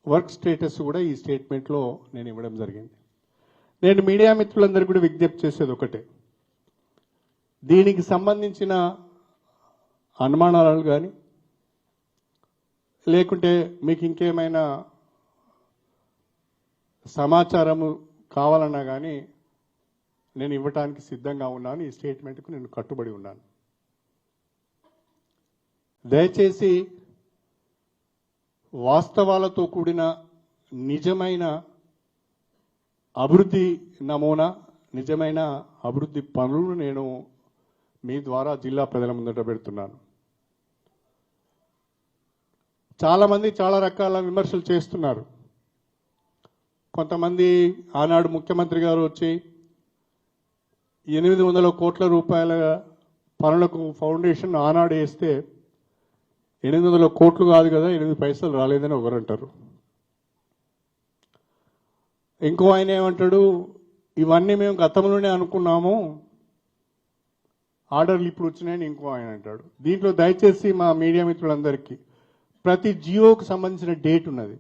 వర్క్ స్టేటస్ కూడా ఈ స్టేట్మెంట్లో నేను ఇవ్వడం జరిగింది. నేను మీడియా మిత్రులందరూ కూడా విజ్ఞప్తి చేసేది ఒకటే, దీనికి సంబంధించిన అనుమానాలు కానీ లేకుంటే మీకు ఇంకేమైనా సమాచారము కావాలన్నా కానీ నేను ఇవ్వటానికి సిద్ధంగా ఉన్నాను. ఈ స్టేట్మెంట్కు నేను కట్టుబడి ఉన్నాను. దయచేసి వాస్తవాలతో కూడిన నిజమైన అభివృద్ధి నమూనా, నిజమైన అభివృద్ధి పనులను నేను మీ ద్వారా జిల్లా ప్రజల ముందట పెడుతున్నాను. చాలామంది చాలా రకాల విమర్శలు చేస్తున్నారు. కొంతమంది ఆనాడు ముఖ్యమంత్రి గారు వచ్చి 800 కోట్ల రూపాయల పనులకు ఫౌండేషన్ ఆనాడు వేస్తే 800 కోట్లు కాదు కదా, 8 పైసలు రాలేదని ఒకరు అంటారు. ఇంకో ఆయన ఏమంటాడు, ఇవన్నీ మేము గతంలోనే అనుకున్నాము, ఆర్డర్లు ఇప్పుడు వచ్చినాయని ఇంకో ఆయన అంటాడు. దీంట్లో దయచేసి మా మీడియా మిత్రులందరికీ ప్రతి జియోకు సంబంధించిన డేట్ ఉన్నది.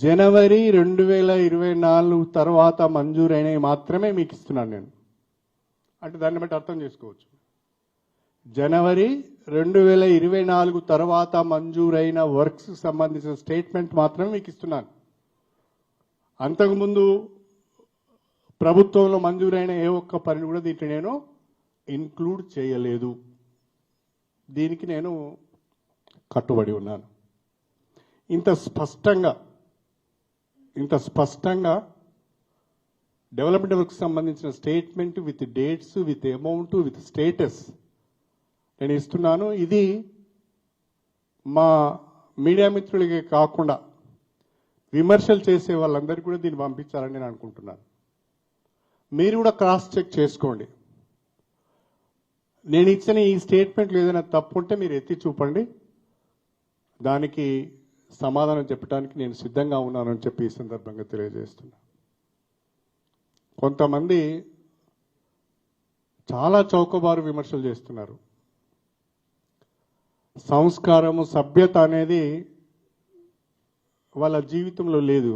జనవరి 2024 తర్వాత మంజూరైనవి మాత్రమే మీకు ఇస్తున్నాను నేను. అంటే దాన్ని బట్టి అర్థం చేసుకోవచ్చు. జనవరి 2024 తర్వాత మంజూరైన వర్క్స్ సంబంధించిన స్టేట్మెంట్ మాత్రమే మీకు ఇస్తున్నాను. అంతకుముందు ప్రభుత్వంలో మంజూరైన ఏ ఒక్క పనిని కూడా దీంట్లో నేను ఇన్క్లూడ్ చేయలేదు. దీనికి నేను కట్టుబడి ఉన్నాను. ఇంత స్పష్టంగా డెవలప్మెంట్ వర్క్ సంబంధించిన statement with dates, with amount, with status నేను ఇస్తున్నాను. ఇది మా మీడియా మిత్రులకి కాకుండా విమర్శలు చేసే వాళ్ళందరికీ కూడా దీన్ని పంపించాలని నేను అనుకుంటున్నాను. మీరు కూడా క్రాస్ చెక్ చేసుకోండి. నేను ఇచ్చిన ఈ స్టేట్మెంట్లు ఏదైనా తప్పు ఉంటే మీరు ఎత్తి చూపండి, దానికి సమాధానం చెప్పడానికి నేను సిద్ధంగా ఉన్నానని చెప్పి ఈ సందర్భంగా తెలియజేస్తున్నా. కొంతమంది చాలా చౌకబారు విమర్శలు చేస్తున్నారు. సంస్కారము, సభ్యత అనేది వాళ్ళ జీవితంలో లేదు,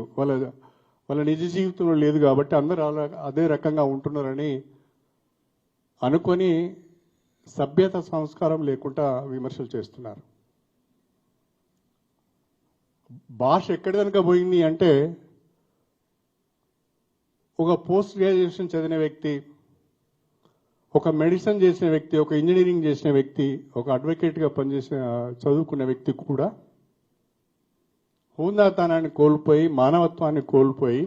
వాళ్ళ నిజ జీవితంలో లేదు కాబట్టి అందరూ అదే రకంగా ఉంటున్నారని అనుకొని సభ్యత, సంస్కారం లేకుండా విమర్శలు చేస్తున్నారు. భాష ఎక్కడి కనుక పోయింది అంటే, ఒక పోస్ట్ గ్రాడ్యుయేషన్ చదివిన వ్యక్తి, ఒక మెడిసిన్ చేసిన వ్యక్తి, ఒక ఇంజనీరింగ్ చేసిన వ్యక్తి, ఒక అడ్వకేట్గా చదువుకున్న వ్యక్తి కూడా హోందాతనాన్ని కోల్పోయి, మానవత్వాన్ని కోల్పోయి,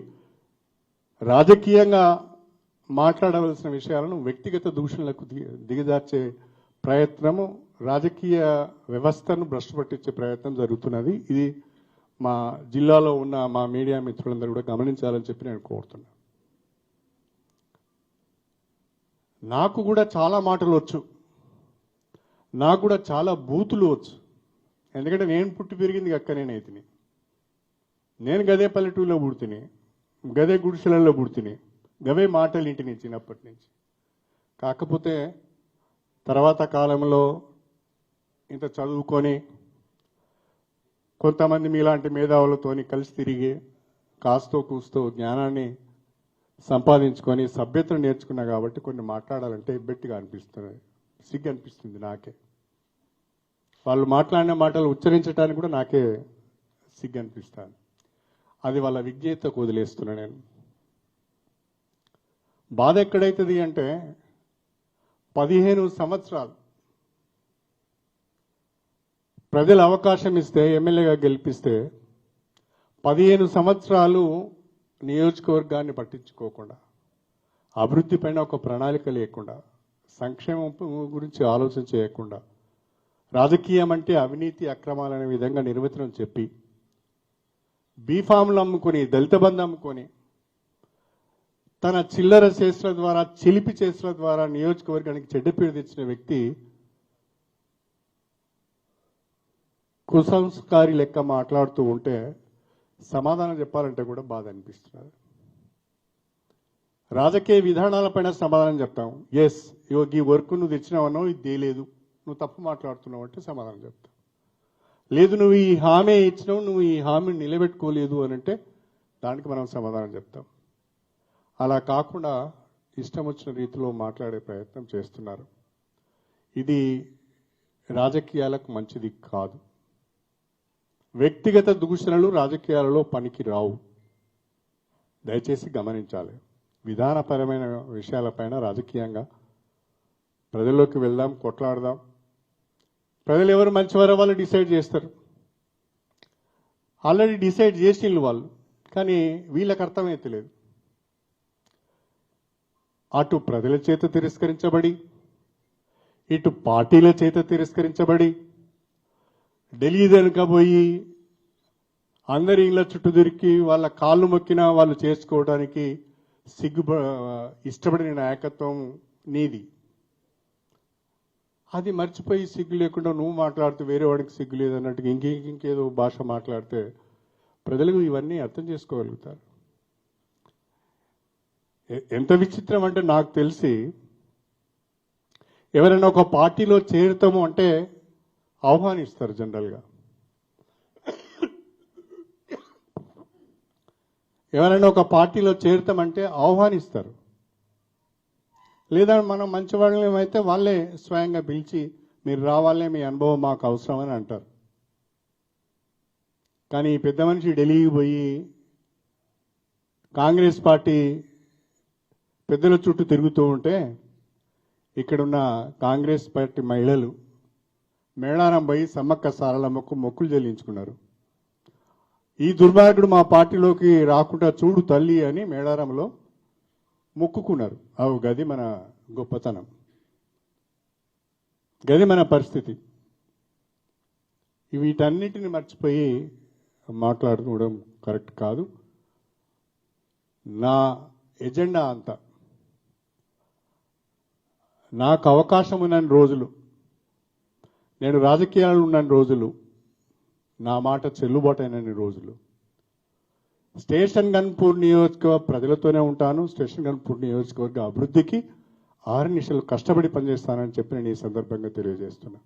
రాజకీయంగా మాట్లాడవలసిన విషయాలను వ్యక్తిగత దూషణలకు దిగజార్చే ప్రయత్నము, రాజకీయ వ్యవస్థను భ్రష్టు పట్టించే ప్రయత్నం జరుగుతున్నది. ఇది మా జిల్లాలో ఉన్న మా మీడియా మిత్రులందరూ కూడా గమనించాలని చెప్పి నేను కోరుతున్నాను. నాకు కూడా చాలా మాటలు వచ్చు, నాకు కూడా చాలా బూతులు వచ్చు. ఎందుకంటే నేను పుట్టి పెరిగింది అక్కనేనైతిని. నేను గదే పల్లెటూరులో పుడుతుని, గదే గుడిసెలలో పుడుతుని, గవే మాటలు ఇంటిని చిన్నప్పటి నుంచి. కాకపోతే తర్వాత కాలంలో ఇంత చదువుకొని కొంతమంది మీలాంటి మేధావులతోని కలిసి తిరిగి కాస్తో కూస్తో జ్ఞానాన్ని సంపాదించుకొని సభ్యతను నేర్చుకున్నా కాబట్టి కొన్ని మాట్లాడాలంటే ఇబ్బెట్టిగా అనిపిస్తుంది, సిగ్గు అనిపిస్తుంది నాకే. వాళ్ళు మాట్లాడిన మాటలు ఉచ్చరించడానికి కూడా నాకే సిగ్గు అనిపిస్తాను. అది వాళ్ళ విజ్ఞతకు వదిలేస్తున్నా నేను. బాధ ఎక్కడైతుంది అంటే, 15 సంవత్సరాలు ప్రజలు అవకాశం ఇస్తే, ఎమ్మెల్యేగా గెలిపిస్తే 15 సంవత్సరాలు నియోజకవర్గాన్ని పట్టించుకోకుండా, అభివృద్ధి పైన ఒక ప్రణాళిక లేకుండా, సంక్షేమం గురించి ఆలోచన చేయకుండా, రాజకీయం అంటే అవినీతి అక్రమాలనే విధంగా నిర్వచనం చెప్పి, బీఫామ్లు అమ్ముకొని, దళిత బంధు అమ్ముకొని, తన చిల్లర చేష్టల ద్వారా, చిలిపి చేష్టల ద్వారా నియోజకవర్గానికి చెడ్డ పేరు తెచ్చిన వ్యక్తి కుసంస్కారి లెక్క మాట్లాడుతూ ఉంటే సమాధానం చెప్పాలంటే కూడా బాధ అనిపిస్తున్నది. రాజకీయ విధానాలపైన సమాధానం చెప్తాం. ఎస్, ఈ వర్క్ నువ్వు తెచ్చినావనో ఇది తేలేదు, నువ్వు తప్పు మాట్లాడుతున్నావు అంటే సమాధానం చెప్తాం. లేదు, నువ్వు ఈ హామీ ఇచ్చినావు, నువ్వు ఈ హామీని నిలబెట్టుకోలేదు అని అంటే దానికి మనం సమాధానం చెప్తాం. అలా కాకుండా ఇష్టం వచ్చిన రీతిలో మాట్లాడే ప్రయత్నం చేస్తున్నారు. ఇది రాజకీయాలకు మంచిది కాదు. వ్యక్తిగత దూషణలు రాజకీయాలలో పనికి రావు. దయచేసి గమనించాలి. విధానపరమైన విషయాలపైన రాజకీయంగా ప్రజల్లోకి వెళ్దాం, కొట్లాడదాం. ప్రజలు ఎవరు మంచివారో వాళ్ళు డిసైడ్ చేస్తారు. ఆల్రెడీ డిసైడ్ చేసిండ్రు వాళ్ళు, కానీ వీళ్ళకి అర్థమైతే లేదు. అటు ప్రజల చేత తిరస్కరించబడి, ఇటు పార్టీల చేత తిరస్కరించబడి, ఢిల్లీ వెనుక పోయి అందరి ఇళ్ళ చుట్టూ దొరికి వాళ్ళ కాళ్ళు మొక్కినా వాళ్ళు చేసుకోవడానికి ఇష్టపడిన నాయకత్వం నీది. అది మర్చిపోయి సిగ్గు లేకుండా నువ్వు మాట్లాడుతూ వేరే వాడికి సిగ్గు లేదన్నట్టుగా ఇంకేదో భాష మాట్లాడితే ప్రజలు ఇవన్నీ అర్థం చేసుకోగలుగుతారు. ఎంత విచిత్రం అంటే, నాకు తెలిసి ఎవరైనా ఒక పార్టీలో చేరుతాము అంటే ఆహ్వానిస్తారు. జనరల్గా ఎవరైనా ఒక పార్టీలో చేరుతామంటే ఆహ్వానిస్తారు. లేదా మనం మంచివాళ్ళని అయితే వాళ్ళే స్వయంగా పిలిచి మీరు రావాలనే, మీ అనుభవం మాకు అవసరం అని అంటారు. కానీ ఈ పెద్ద మనిషి ఢిల్లీకి పోయి కాంగ్రెస్ పార్టీ పెద్దల చుట్టూ తిరుగుతూ ఉంటే ఇక్కడున్న కాంగ్రెస్ పార్టీ మహిళలు మేడారం పోయి సమ్మక్క సారలమ్మకు మొక్కులు చెల్లించుకున్నారు. ఈ దుర్మార్గుడు మా పార్టీలోకి రాకుండా చూడు తల్లి అని మేడారంలో మొక్కుకున్నారు. అవు గది మన గొప్పతనం, గది మన పరిస్థితి. వీటన్నిటిని మర్చిపోయి మాట్లాడుకోవడం కరెక్ట్ కాదు. నా ఎజెండా అంతా, నాకు అవకాశం ఉన్న రోజులు, నేను రాజకీయాలు ఉన్న రోజులు, నా మాట చెల్లుబాటు అయిన రోజులు స్టేషన్ గన్పూర్ నియోజకవర్గ ప్రజలతోనే ఉంటాను. స్టేషన్ గన్పూర్ నియోజకవర్గ అభివృద్ధికి 6 నిమిషాలు కష్టపడి పనిచేస్తానని చెప్పి నేను ఈ సందర్భంగా తెలియజేస్తున్నా.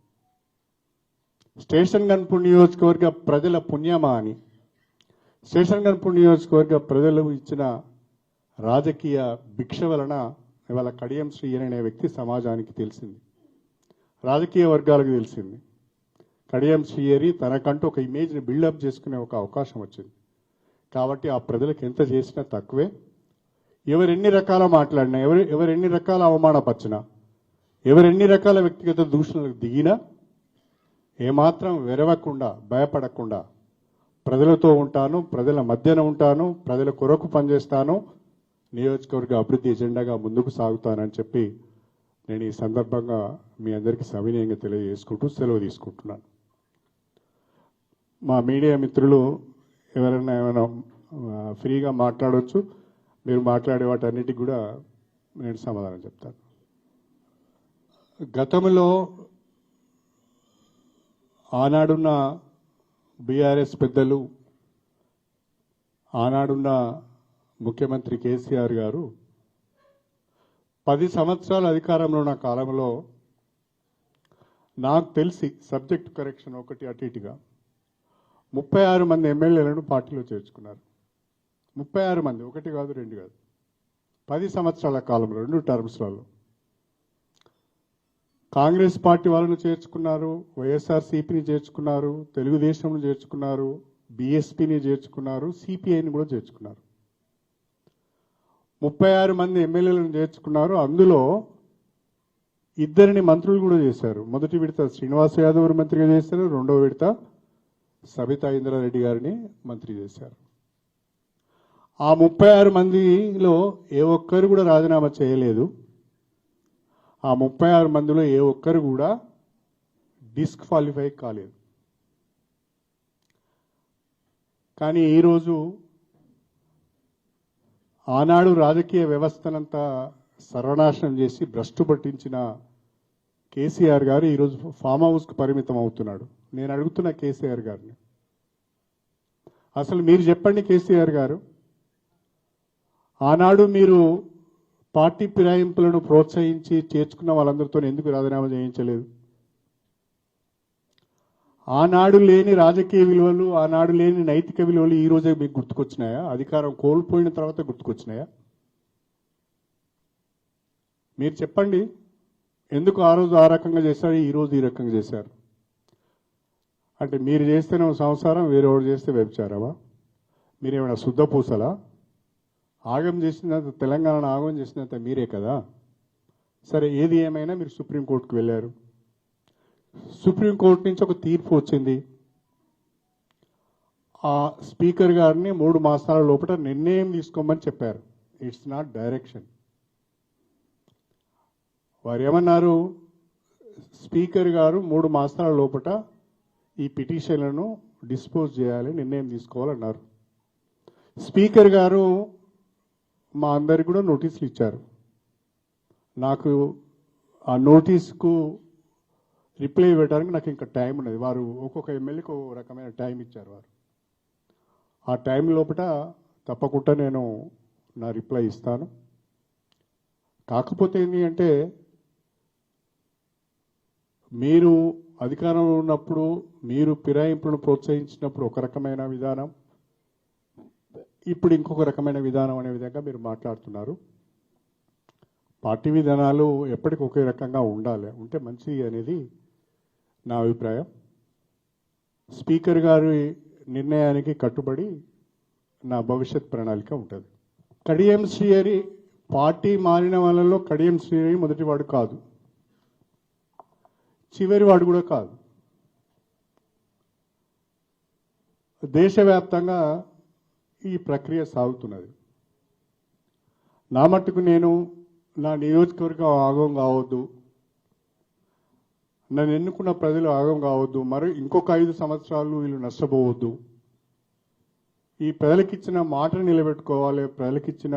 స్టేషన్ గన్పూర్ నియోజకవర్గ ప్రజల పుణ్యమా అని, స్టేషన్ గన్పూర్ నియోజకవర్గ ప్రజలు ఇచ్చిన రాజకీయ భిక్ష వలన ఇవాళ కడియం శ్రీ అనే వ్యక్తి సమాజానికి తెలిసింది, రాజకీయ వర్గాలకు తెలిసింది. కడియం శ్రీహరి తనకంటూ ఒక ఇమేజ్ని బిల్డప్ చేసుకునే ఒక అవకాశం వచ్చింది. కాబట్టి ఆ ప్రజలకు ఎంత చేసినా తక్కువే. ఎవరెన్ని రకాల మాట్లాడినా, ఎవరెన్ని రకాల అవమానపరిచినా, ఎవరెన్ని రకాల వ్యక్తిగత దూషణలకు దిగినా ఏమాత్రం వెరవకుండా, భయపడకుండా ప్రజలతో ఉంటాను, ప్రజల మధ్యన ఉంటాను, ప్రజల కొరకు పనిచేస్తాను, నియోజకవర్గ అభివృద్ధి ఎజెండాగా ముందుకు సాగుతానని చెప్పి నేను ఈ సందర్భంగా మీ అందరికీ సవినయంగా తెలియజేసుకుంటూ సెలవు తీసుకుంటున్నాను. మా మీడియా మిత్రులు ఎవరైనా ఏమైనా ఫ్రీగా మాట్లాడవచ్చు. మీరు మాట్లాడే వాటన్నిటికి కూడా నేను సమాధానం చెప్తాను. గతంలో ఆనాడున్న బీఆర్ఎస్ పెద్దలు, ఆనాడున్న ముఖ్యమంత్రి కేసీఆర్ గారు 10 సంవత్సరాల అధికారంలో ఉన్న కాలంలో నాకు తెలిసి సబ్జెక్ట్ కరెక్షన్ ఒకటి అటు ఇటుగా 36 మంది ఎమ్మెల్యేలను పార్టీలో చేర్చుకున్నారు. 36 మంది, ఒకటి కాదు, రెండు కాదు, 10 సంవత్సరాల కాలంలో 2 టర్మ్స్లలో కాంగ్రెస్ పార్టీ వాళ్ళను చేర్చుకున్నారు, వైఎస్ఆర్సీపీని చేర్చుకున్నారు, తెలుగుదేశంను చేర్చుకున్నారు, బీఎస్పీని చేర్చుకున్నారు, సిపిఐని కూడా చేర్చుకున్నారు. 36 మంది ఎమ్మెల్యేలను చేర్చుకున్నారు. అందులో ఇద్దరిని మంత్రులు కూడా చేశారు. మొదటి విడత శ్రీనివాస్ యాదవ్ మంత్రిగా చేశారు, రెండవ విడత సబితా ఇంద్రారెడ్డి గారిని మంత్రి చేశారు. ఆ 36 మందిలో ఏ ఒక్కరు కూడా రాజీనామా చేయలేదు. ఆ 36 మందిలో ఏ ఒక్కరు కూడా డిస్క్వాలిఫై కాలేదు. కానీ ఈరోజు ఆనాడు రాజకీయ వ్యవస్థనంతా సర్వనాశనం చేసి భ్రష్టు పట్టించిన కేసీఆర్ గారు ఈరోజు ఫామ్ హౌస్కు పరిమితం అవుతున్నాడు. నేను అడుగుతున్న కేసీఆర్ గారిని, అసలు మీరు చెప్పండి కేసీఆర్ గారు, ఆనాడు మీరు పార్టీ ఫిరాయింపులను ప్రోత్సహించి చేర్చుకున్న వాళ్ళందరితో ఎందుకు రాజీనామా చేయించలేదు? ఆనాడు లేని రాజకీయ విలువలు, ఆనాడు లేని నైతిక విలువలు ఈ రోజే మీకు గుర్తుకొచ్చినాయా? అధికారం కోల్పోయిన తర్వాత గుర్తుకొచ్చినాయా? మీరు చెప్పండి, ఎందుకు ఆ రోజు ఆ రకంగా చేశారు, ఈ రోజు ఈ రకంగా చేశారు? అంటే మీరు చేస్తేనే సంసారం, వేరేవాడు చేస్తే వ్యభిచారమా? మీరేమైనా శుద్ధపూసలా? ఆగం చేసినంత, తెలంగాణను ఆగం చేసినంత మీరే కదా. సరే, ఏది ఏమైనా మీరు సుప్రీంకోర్టుకు వెళ్ళారు. సుప్రీంకోర్టు నుంచి ఒక తీర్పు వచ్చింది. ఆ స్పీకర్ గారిని 3 మాసాల లోపల నిర్ణయం తీసుకోమని చెప్పారు. It's not direction. వారు ఏమన్నారు? స్పీకర్ గారు 3 మాసాల లోపల ఈ పిటిషన్లను డిస్పోజ్ చేయాలి, నిర్ణయం తీసుకోవాలన్నారు. స్పీకర్ గారు మా అందరికి కూడా నోటీసులు ఇచ్చారు. నాకు ఆ నోటీస్కు రిప్లై ఇవ్వడానికి నాకు ఇంకా టైం ఉన్నది. వారు ఒక్కొక్క ఎమ్మెల్యేకి ఒక రకమైన టైం ఇచ్చారు. వారు ఆ టైం లోపల తప్పకుండా నేను నా రిప్లై ఇస్తాను. కాకపోతే ఏంటి అంటే, మీరు అధికారంలో ఉన్నప్పుడు మీరు ఫిరాయింపులను ప్రోత్సహించినప్పుడు ఒక రకమైన విధానం, ఇప్పుడు ఇంకొక రకమైన విధానం అనే విధంగా మీరు మాట్లాడుతున్నారు. పార్టీ విధానాలు ఎప్పటికీ ఒకే రకంగా ఉండాలి, ఉంటే మంచిది అనేది నా అభిప్రాయం. స్పీకర్ గారి నిర్ణయానికి కట్టుబడి నా భవిష్యత్ ప్రణాళిక ఉంటుంది. కడియం శ్రీహరి పార్టీ మారిన వాళ్ళలో కడియం శ్రీహరి మొదటివాడు కాదు, చివరివాడు కూడా కాదు. దేశవ్యాప్తంగా ఈ ప్రక్రియ సాగుతున్నది. నా మట్టుకు నేను నా నియోజకవర్గం ఆగం కావద్దు, నన్ను ఎన్నుకున్న ప్రజలు ఆగం కావద్దు, మరి ఇంకొక 5 సంవత్సరాలు వీళ్ళు నష్టపోవద్దు, ఈ ప్రజలకిచ్చిన మాటను నిలబెట్టుకోవాలి, ప్రజలకిచ్చిన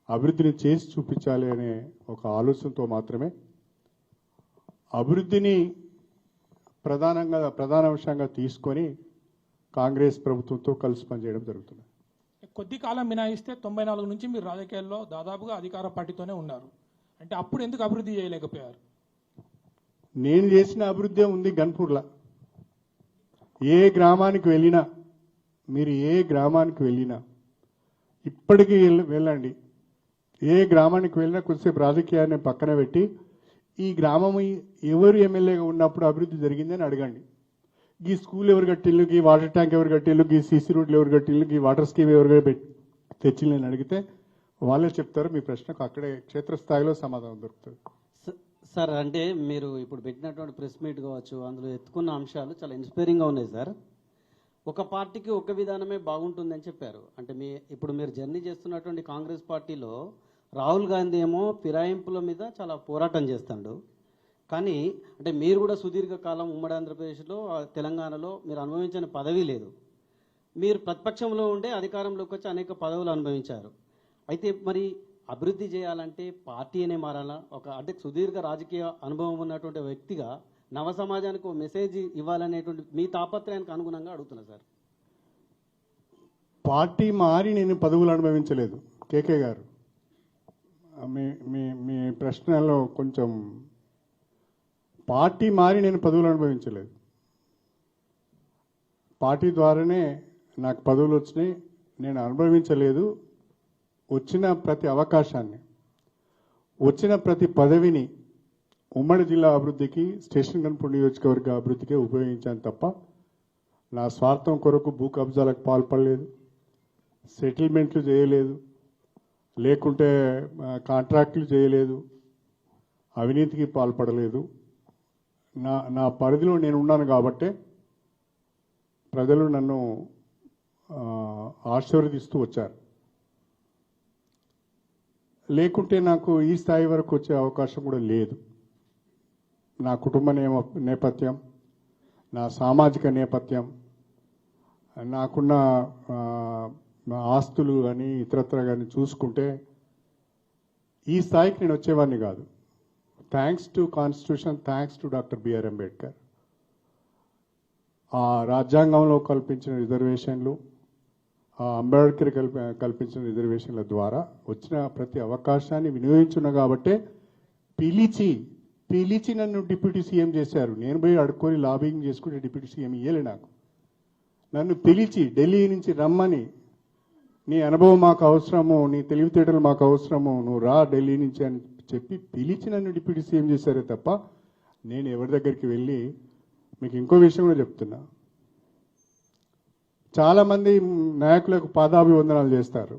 అభివృద్ధిని చేసి చూపించాలి అనే ఒక ఆలోచనతో మాత్రమే అభివృద్ధిని ప్రధాన అంశంగా తీసుకొని కాంగ్రెస్ ప్రభుత్వంతో కలిసి పనిచేయడం జరుగుతుంది. కొద్ది కాలం మినహాయిస్తే 94 నుంచి మీరు రాజకీయాల్లో దాదాపుగా అధికార పార్టీతోనే ఉన్నారు. అంటే అప్పుడు ఎందుకు అభివృద్ధి చేయలేకపోయారు? నేను చేసిన అభివృద్ధి ఉంది గన్పూర్లో. ఏ గ్రామానికి వెళ్ళినా, మీరు ఏ గ్రామానికి వెళ్ళినా, ఇప్పటికీ వెళ్ళండి, ఏ గ్రామానికి వెళ్ళినా కొద్దిసేపు రాజకీయాన్ని పక్కన పెట్టి ఈ గ్రామం ఎవరు ఎమ్మెల్యేగా ఉన్నప్పుడు అభివృద్ధి జరిగిందని అడగండి. ఈ స్కూల్ ఎవరు కట్టిల్లు, ఈ వాటర్ ట్యాంక్ ఎవరు కట్టిల్లు, ఈ సీసీ రోడ్లు ఎవరు కట్టిల్లు, ఈ వాటర్ స్కీమ్ ఎవరు తెచ్చిల్లని అడిగితే వాళ్ళే చెప్తారు. మీ ప్రశ్నకు అక్కడే క్షేత్రస్థాయిలో సమాధానం దొరుకుతుంది. సార్, అంటే మీరు ఇప్పుడు పెట్టినటువంటి ప్రెస్ మీట్ కావచ్చు, అందులో ఎత్తుకున్న అంశాలు చాలా ఇన్స్పైరింగ్గా ఉన్నాయి సార్. ఒక పార్టీకి ఒక విధానమే బాగుంటుందని చెప్పారు. అంటే ఇప్పుడు మీరు జర్నీ చేస్తున్నటువంటి కాంగ్రెస్ పార్టీలో రాహుల్ గాంధీ ఏమో ఫిరాయింపుల మీద చాలా పోరాటం చేస్తాడు. కానీ అంటే మీరు కూడా సుదీర్ఘకాలం ఉమ్మడి ఆంధ్రప్రదేశ్లో, తెలంగాణలో మీరు అనుభవించిన పదవి లేదు. మీరు ప్రతిపక్షంలో ఉండే అధికారంలోకి వచ్చి అనేక పదవులు అనుభవించారు. అయితే మరి అభివృద్ధి చేయాలంటే పార్టీనే మారాలా? అంటే సుదీర్ఘ రాజకీయ అనుభవం ఉన్నటువంటి వ్యక్తిగా నవ సమాజానికి ఒక మెసేజ్ ఇవ్వాలనేటువంటి మీ తాపత్రయానికి అనుగుణంగా అడుగుతున్నా సార్. పార్టీ మారి నేను పదవులు అనుభవించలేదు కేకే గారు. మీ ప్రశ్నలో కొంచెం, పార్టీ మారి నేను పదవులు అనుభవించలేదు. పార్టీ ద్వారానే నాకు పదవులు వచ్చినాయి, నేను అనుభవించలేదు. వచ్చిన ప్రతి అవకాశాన్ని, వచ్చిన ప్రతి పదవిని ఉమ్మడి జిల్లా అభివృద్ధికి, స్టేషన్ గన్పూర్ నియోజకవర్గ అభివృద్ధికి ఉపయోగించాను తప్ప నా స్వార్థం కొరకు భూ కబ్జాలకు పాల్పడలేదు, సెటిల్మెంట్లు చేయలేదు, లేకుంటే కాంట్రాక్టులు చేయలేదు. అవినీతికి పాల్పడలేదు. నా పరిధిలో నేను ఉన్నాను కాబట్టే ప్రజలు నన్ను ఆశీర్వదిస్తూ వచ్చారు. లేకుంటే నాకు ఈ స్థాయి వరకు వచ్చే అవకాశం కూడా లేదు. నా కుటుంబ నేపథ్యం, నా సామాజిక నేపథ్యం, నాకున్న ఆస్తులు కానీ ఇతరత్ర కానీ చూసుకుంటే ఈ స్థాయికి నేను వచ్చేవాడిని కాదు. Thanks to constitution, thanks to doctor BR Ambedkar. ఆ రాజ్యాంగంలో కల్పించిన రిజర్వేషన్లు, ఆ అంబేద్కర్ కల్పించిన రిజర్వేషన్ల ద్వారా వచ్చిన ప్రతి అవకాశాన్ని వినియోగించున్నా కాబట్టే పిలిచి నన్ను డిప్యూటీ సీఎం చేశారు. నేను పోయి అడుక్కొని లాబింగ్ చేసుకుంటే డిప్యూటీ సీఎం ఇయ్యలే నాకు. నన్ను పిలిచి ఢిల్లీ నుంచి రమ్మని, నీ అనుభవం మాకు అవసరము, నీ తెలివితేటలు మాకు అవసరము, నువ్వు రా ఢిల్లీ నుంచి అని చెప్పి పిలిచి నన్ను డిప్యూటీ సీఎం చేశారే తప్ప నేను ఎవరి దగ్గరికి వెళ్ళి. మీకు ఇంకో విషయం కూడా చెప్తున్నా, చాలామంది నాయకులకు పాదాభివందనాలు చేస్తారు.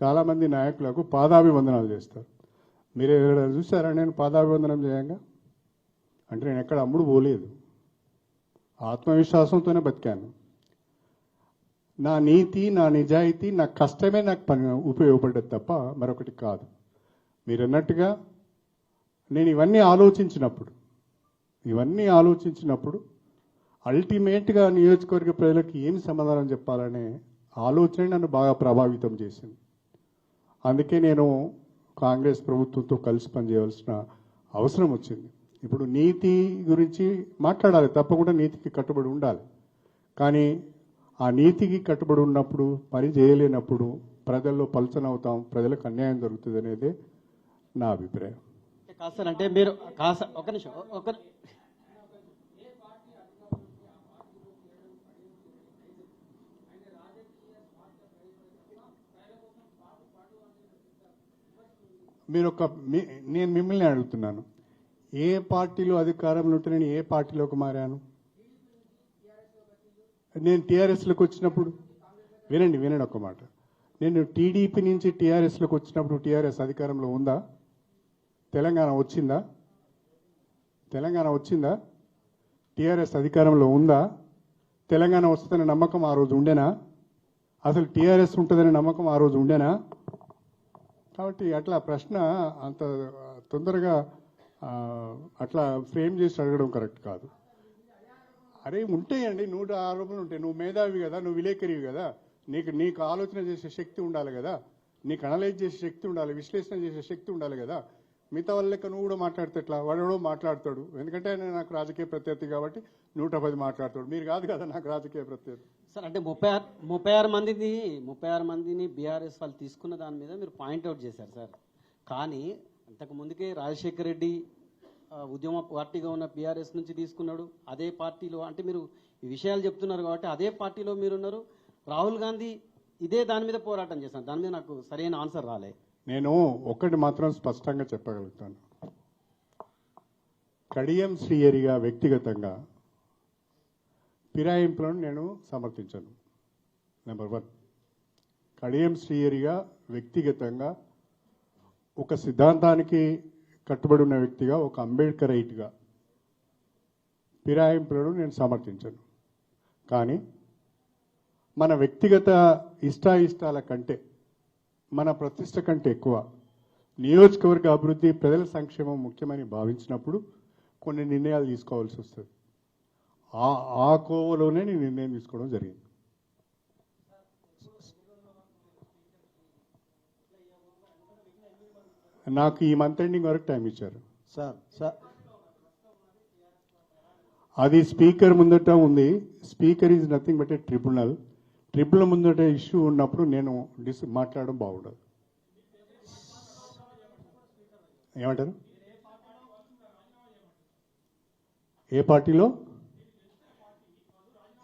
చాలామంది నాయకులకు పాదాభివందనాలు చేస్తారు. మీరు ఎక్కడ చూసారా నేను పాదాభివందనం చేయంగా? అంటే నేను ఎక్కడ అమ్ముడు పోలేదు, ఆత్మవిశ్వాసంతోనే బతికాను. నా నీతి, నా నిజాయితీ, నా కష్టమే నాకు ఉపయోగపడ్డది తప్ప మరొకటి కాదు. మీరు అన్నట్టుగా నేను ఇవన్నీ ఆలోచించినప్పుడు అల్టిమేట్గా నియోజకవర్గ ప్రజలకు ఏమి సమాధానం చెప్పాలనే ఆలోచన నన్ను బాగా ప్రభావితం చేసింది. అందుకే నేను కాంగ్రెస్ ప్రభుత్వంతో కలిసి పనిచేయవలసిన అవసరం వచ్చింది. ఇప్పుడు నీతి గురించి మాట్లాడాలి, తప్పకుండా నీతికి కట్టుబడి ఉండాలి. కానీ ఆ నీతికి కట్టుబడి ఉన్నప్పుడు, పని చేయలేనప్పుడు ప్రజల్లో పలచనవుతాం, ప్రజలకు అన్యాయం జరుగుతుంది అనేదే నా అభిప్రాయం. కాదు సార్, అంటే మీరు ఒక నిమిషం నేను మిమ్మల్ని అడుగుతున్నాను, ఏ పార్టీలో అధికారంలో ఉంటే నేను ఏ పార్టీలోకి మారాను? నేను టీఆర్ఎస్లోకి వచ్చినప్పుడు వినండి ఒక మాట, నేను టీడీపీ నుంచి టీఆర్ఎస్లోకి వచ్చినప్పుడు టీఆర్ఎస్ అధికారంలో ఉందా? తెలంగాణ వచ్చిందా? టీఆర్ఎస్ అధికారంలో ఉందా? తెలంగాణ వస్తుందనే నమ్మకం ఆ రోజు ఉండేనా? అసలు టీఆర్ఎస్ ఉంటుందనే నమ్మకం ఆ రోజు ఉండేనా? కాబట్టి అట్లా ప్రశ్న అంత తొందరగా అట్లా ఫ్రేమ్ చేసి అడగడం కరెక్ట్ కాదు. అరే ఉంటాయండి, 100 ఆరోపణలు ఉంటాయి. నువ్వు మేధావి కదా, నువ్వు విలేకరివి కదా, నీకు ఆలోచన చేసే శక్తి ఉండాలి కదా, నీకు అనలైజ్ చేసే శక్తి ఉండాలి, విశ్లేషణ చేసే శక్తి ఉండాలి కదా. మిగతా వాళ్ళ లెక్క నువ్వు కూడా మాట్లాడితే ఎట్లా? వాడు మాట్లాడతాడు, ఎందుకంటే ఆయన నాకు రాజకీయ ప్రత్యర్థి కాబట్టి 110 మాట్లాడతాడు. మీరు కాదు కదా నాకు రాజకీయ ప్రత్యర్థి. సార్, అంటే 36 మందిని బీఆర్ఎస్ వాళ్ళు తీసుకున్న దాని మీద మీరు పాయింట్అవుట్ చేశారు సార్. కానీ అంతకు ముందుకే రాజశేఖర్ రెడ్డి ఉద్యమ పార్టీగా ఉన్న బీఆర్ఎస్ నుంచి తీసుకున్నాడు. అదే పార్టీలో, అంటే మీరు ఈ విషయాలు చెప్తున్నారు కాబట్టి అదే పార్టీలో మీరున్నారు. రాహుల్ గాంధీ ఇదే దాని మీద పోరాటం చేశాను. దాని మీద నాకు సరైన ఆన్సర్ రాలే. నేను ఒకటి మాత్రం స్పష్టంగా చెప్పగలుగుతాను, కడియం శ్రీహరిగా వ్యక్తిగతంగా ఫిరాయింపులను నేను సమర్థించను. నెంబర్ 1, కడియం శ్రీహరిగా వ్యక్తిగతంగా ఒక సిద్ధాంతానికి కట్టుబడి ఉన్న వ్యక్తిగా, ఒక అంబేద్కరైట్గా ఫిరాయింపులను నేను సమర్థించను. కానీ మన వ్యక్తిగత ఇష్టాయిష్టాల కంటే, మన ప్రతిష్ట కంటే ఎక్కువ నియోజకవర్గ అభివృద్ధి, ప్రజల సంక్షేమం ముఖ్యమని భావించినప్పుడు కొన్ని నిర్ణయాలు తీసుకోవాల్సి వస్తుంది. ఆ కోవలోనే నేను నిర్ణయం తీసుకోవడం జరిగింది. నాకు ఈ మంత్ ఎండింగ్ వరకు టైం ఇచ్చారు సార్. అది స్పీకర్ ముందట ఉంది. Speaker is nothing but A tribunal ముందట ఇష్యూ ఉన్నప్పుడు నేను మాట్లాడడం బాగుండదు. ఏమంటారు? ఏ పార్టీలో?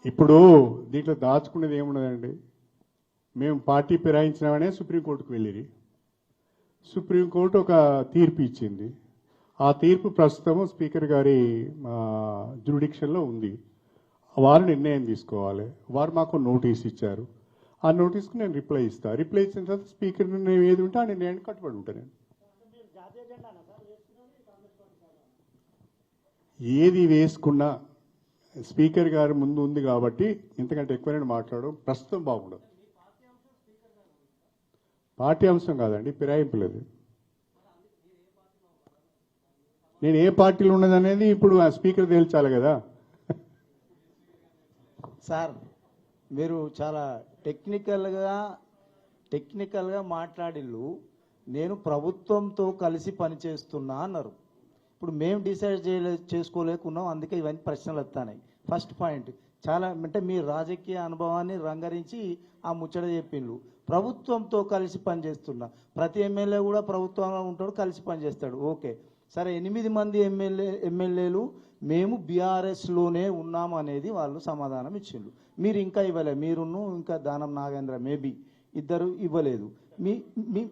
ఇప్పుడు దీంట్లో దాచుకునేది ఏమున్నదండి? మేము పార్టీ ఫిరాయించినామనే సుప్రీంకోర్టుకు వెళ్ళిరి. సుప్రీంకోర్టు ఒక తీర్పు ఇచ్చింది. ఆ తీర్పు ప్రస్తుతం స్పీకర్ గారి జ్యూరిడిక్షన్లో ఉంది. వారు నిర్ణయం తీసుకోవాలి. వారు మాకు నోటీస్ ఇచ్చారు. ఆ నోటీస్కి నేను రిప్లై ఇస్తాను. రిప్లై ఇచ్చిన తర్వాత స్పీకర్ నిర్ణయం ఏది ఉంటే ఆ నిర్ణయానికి కట్టుబడి ఉంటాను నేను. ఏది వేసుకున్నా స్పీకర్ గారి ముందు ఉంది కాబట్టి ఇంతకంటే ఎక్కువ నేను మాట్లాడడం ప్రస్తుతం బాగుండదు. పార్టీ అంశం కాదండి, ఫిరాయింపులేదు. నేను ఏ పార్టీలో ఉన్నదనేది ఇప్పుడు ఆ స్పీకర్ తేల్చాలి కదా. సార్ మీరు చాలా టెక్నికల్గా మాట్లాడిల్లు. నేను ప్రభుత్వంతో కలిసి పనిచేస్తున్నా అన్నారు. ఇప్పుడు మేము డిసైడ్ చేసుకోలేకున్నాం, అందుకే ఇవన్నీ ప్రశ్నలు వస్తాయి. ఫస్ట్ పాయింట్, చాలా అంటే మీ రాజకీయ అనుభవాన్ని రంగరించి ఆ ముచ్చట చెప్పిండ్రు. ప్రభుత్వంతో కలిసి పనిచేస్తున్నా, ప్రతి ఎమ్మెల్యే కూడా ప్రభుత్వంలో ఉంటాడు, కలిసి పనిచేస్తాడు. ఓకే సరే, 8 మంది ఎమ్మెల్యేలు మేము బీఆర్ఎస్లోనే ఉన్నాం అనేది వాళ్ళు సమాధానం ఇచ్చిండ్రు. మీరు ఇంకా ఇవ్వలేదు, మీరును ఇంకా దానం నాగేంద్ర మేబీ ఇద్దరు ఇవ్వలేదు. మీ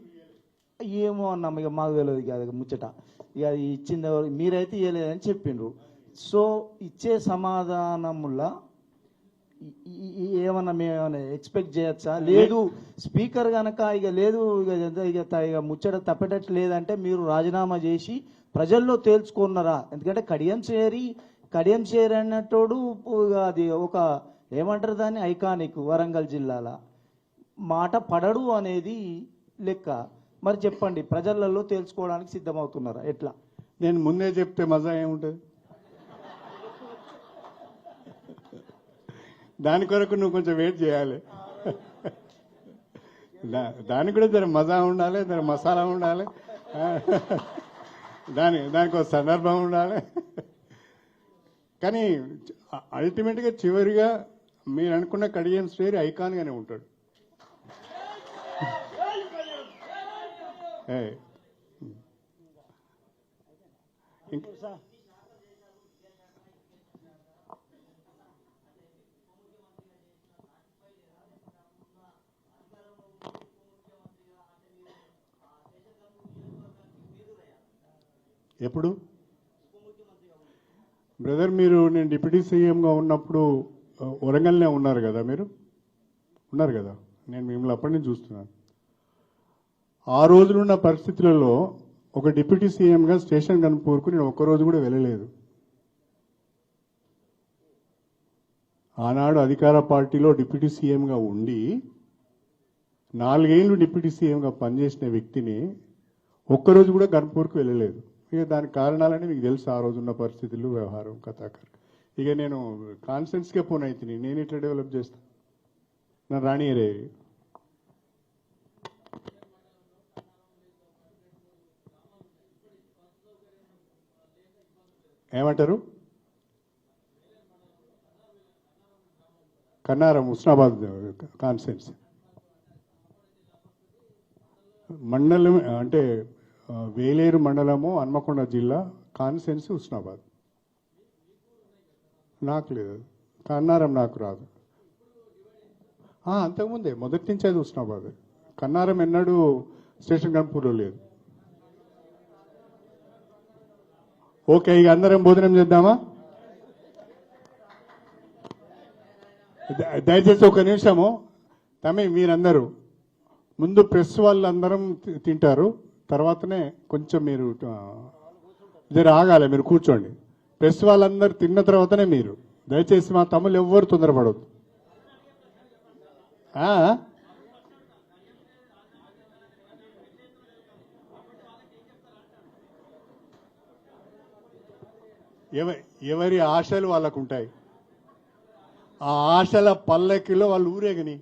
ఏమో అన్నాం, ఇక మాకు తెలియదు కాదు ముచ్చట. ఇక అది ఇచ్చింది ఎవరు, మీరైతే ఇవ్వలేదని చెప్పిండ్రు. సో ఇచ్చే సమాధానములా ఏమన్నా మేమేమన్నా ఎక్స్పెక్ట్ చేయొచ్చా? లేదు స్పీకర్ కనుక ఇక లేదు ఇక ముచ్చట తప్పేటట్లు లేదంటే మీరు రాజీనామా చేసి ప్రజల్లో తేల్చుకున్నారా? ఎందుకంటే కడియం చేరి అన్నట్టు అది ఒక ఏమంటారు దాన్ని, ఐకానిక్ వరంగల్ జిల్లాల మాట పడడు అనేది లెక్క. మరి చెప్పండి, ప్రజలలో తేల్చుకోవడానికి సిద్ధమవుతున్నారా ఎట్లా? నేను ముందే చెప్తే మజా ఏముంటుంది? దాని కొరకు నువ్వు కొంచెం వెయిట్ చేయాలి. దానికి కూడా జర మజా ఉండాలి, జర మసాలా ఉండాలి, దానికి ఒక సందర్భం ఉండాలి. కానీ అల్టిమేట్గా చివరిగా మీరు అనుకున్న కడియం శ్రేరి ఐకాన్గానే ఉంటాడు. ఎప్పుడు బ్రదర్ మీరు నేను డిప్యూటీ సీఎంగా ఉన్నప్పుడు వరంగల్నే ఉన్నారు కదా, మీరు ఉన్నారు కదా, నేను మిమ్మల్ని అప్పటి నుంచి చూస్తున్నాను. ఆ రోజులున్న పరిస్థితులలో ఒక డిప్యూటీ సీఎంగా స్టేషన్ కనుపూర్కు నేను ఒక్కరోజు కూడా వెళ్ళలేదు. ఆనాడు అధికార పార్టీలో డిప్యూటీ సీఎంగా ఉండి 4 ఏళ్ళు డిప్యూటీ సీఎంగా పనిచేసిన వ్యక్తిని ఒక్కరోజు కూడా గన్పూర్కు వెళ్ళలేదు. ఇక దానికి కారణాలని మీకు తెలుసు, ఆ రోజున్న పరిస్థితులు, వ్యవహారం, కథాకర్. ఇక నేను కాన్ఫిడెన్స్కే పోనైతే నేను ఇట్లా డెవలప్ చేస్తాను, నా రాణియరే. ఏమంటారు? కన్నారం హుస్నాబాద్ కాన్ఫరెన్స్ మండలం అంటే వేలేరు మండలము, హన్మకొండ జిల్లా, కాన్ఫరెన్స్ హుస్నాబాద్. నాకు లేదు, కన్నారం నాకు రాదు. అంతకుముందే మొదటి నుంచి అది హుస్నాబాద్. కన్నారం ఎన్నడూ స్టేషన్ గన్పూర్లో లేదు. ఓకే, ఇక అందరం భోజనం చేద్దామా? దయచేసి ఒక నిమిషము తమ్మి, మీరందరూ ముందు ప్రెస్ వాళ్ళందరం తింటారు, తర్వాతనే కొంచెం మీరు జర ఆగాలి, మీరు కూర్చోండి. ప్రెస్ వాళ్ళందరూ తిన్న తర్వాతనే మీరు. దయచేసి మా తమ్ముళ్ళు ఎవ్వరు తొందరపడవద్దు. ఎవరి ఆశలు వాళ్ళకు ఉంటాయి. ఆ ఆశల పల్లకిలో వాళ్ళు ఊరేగని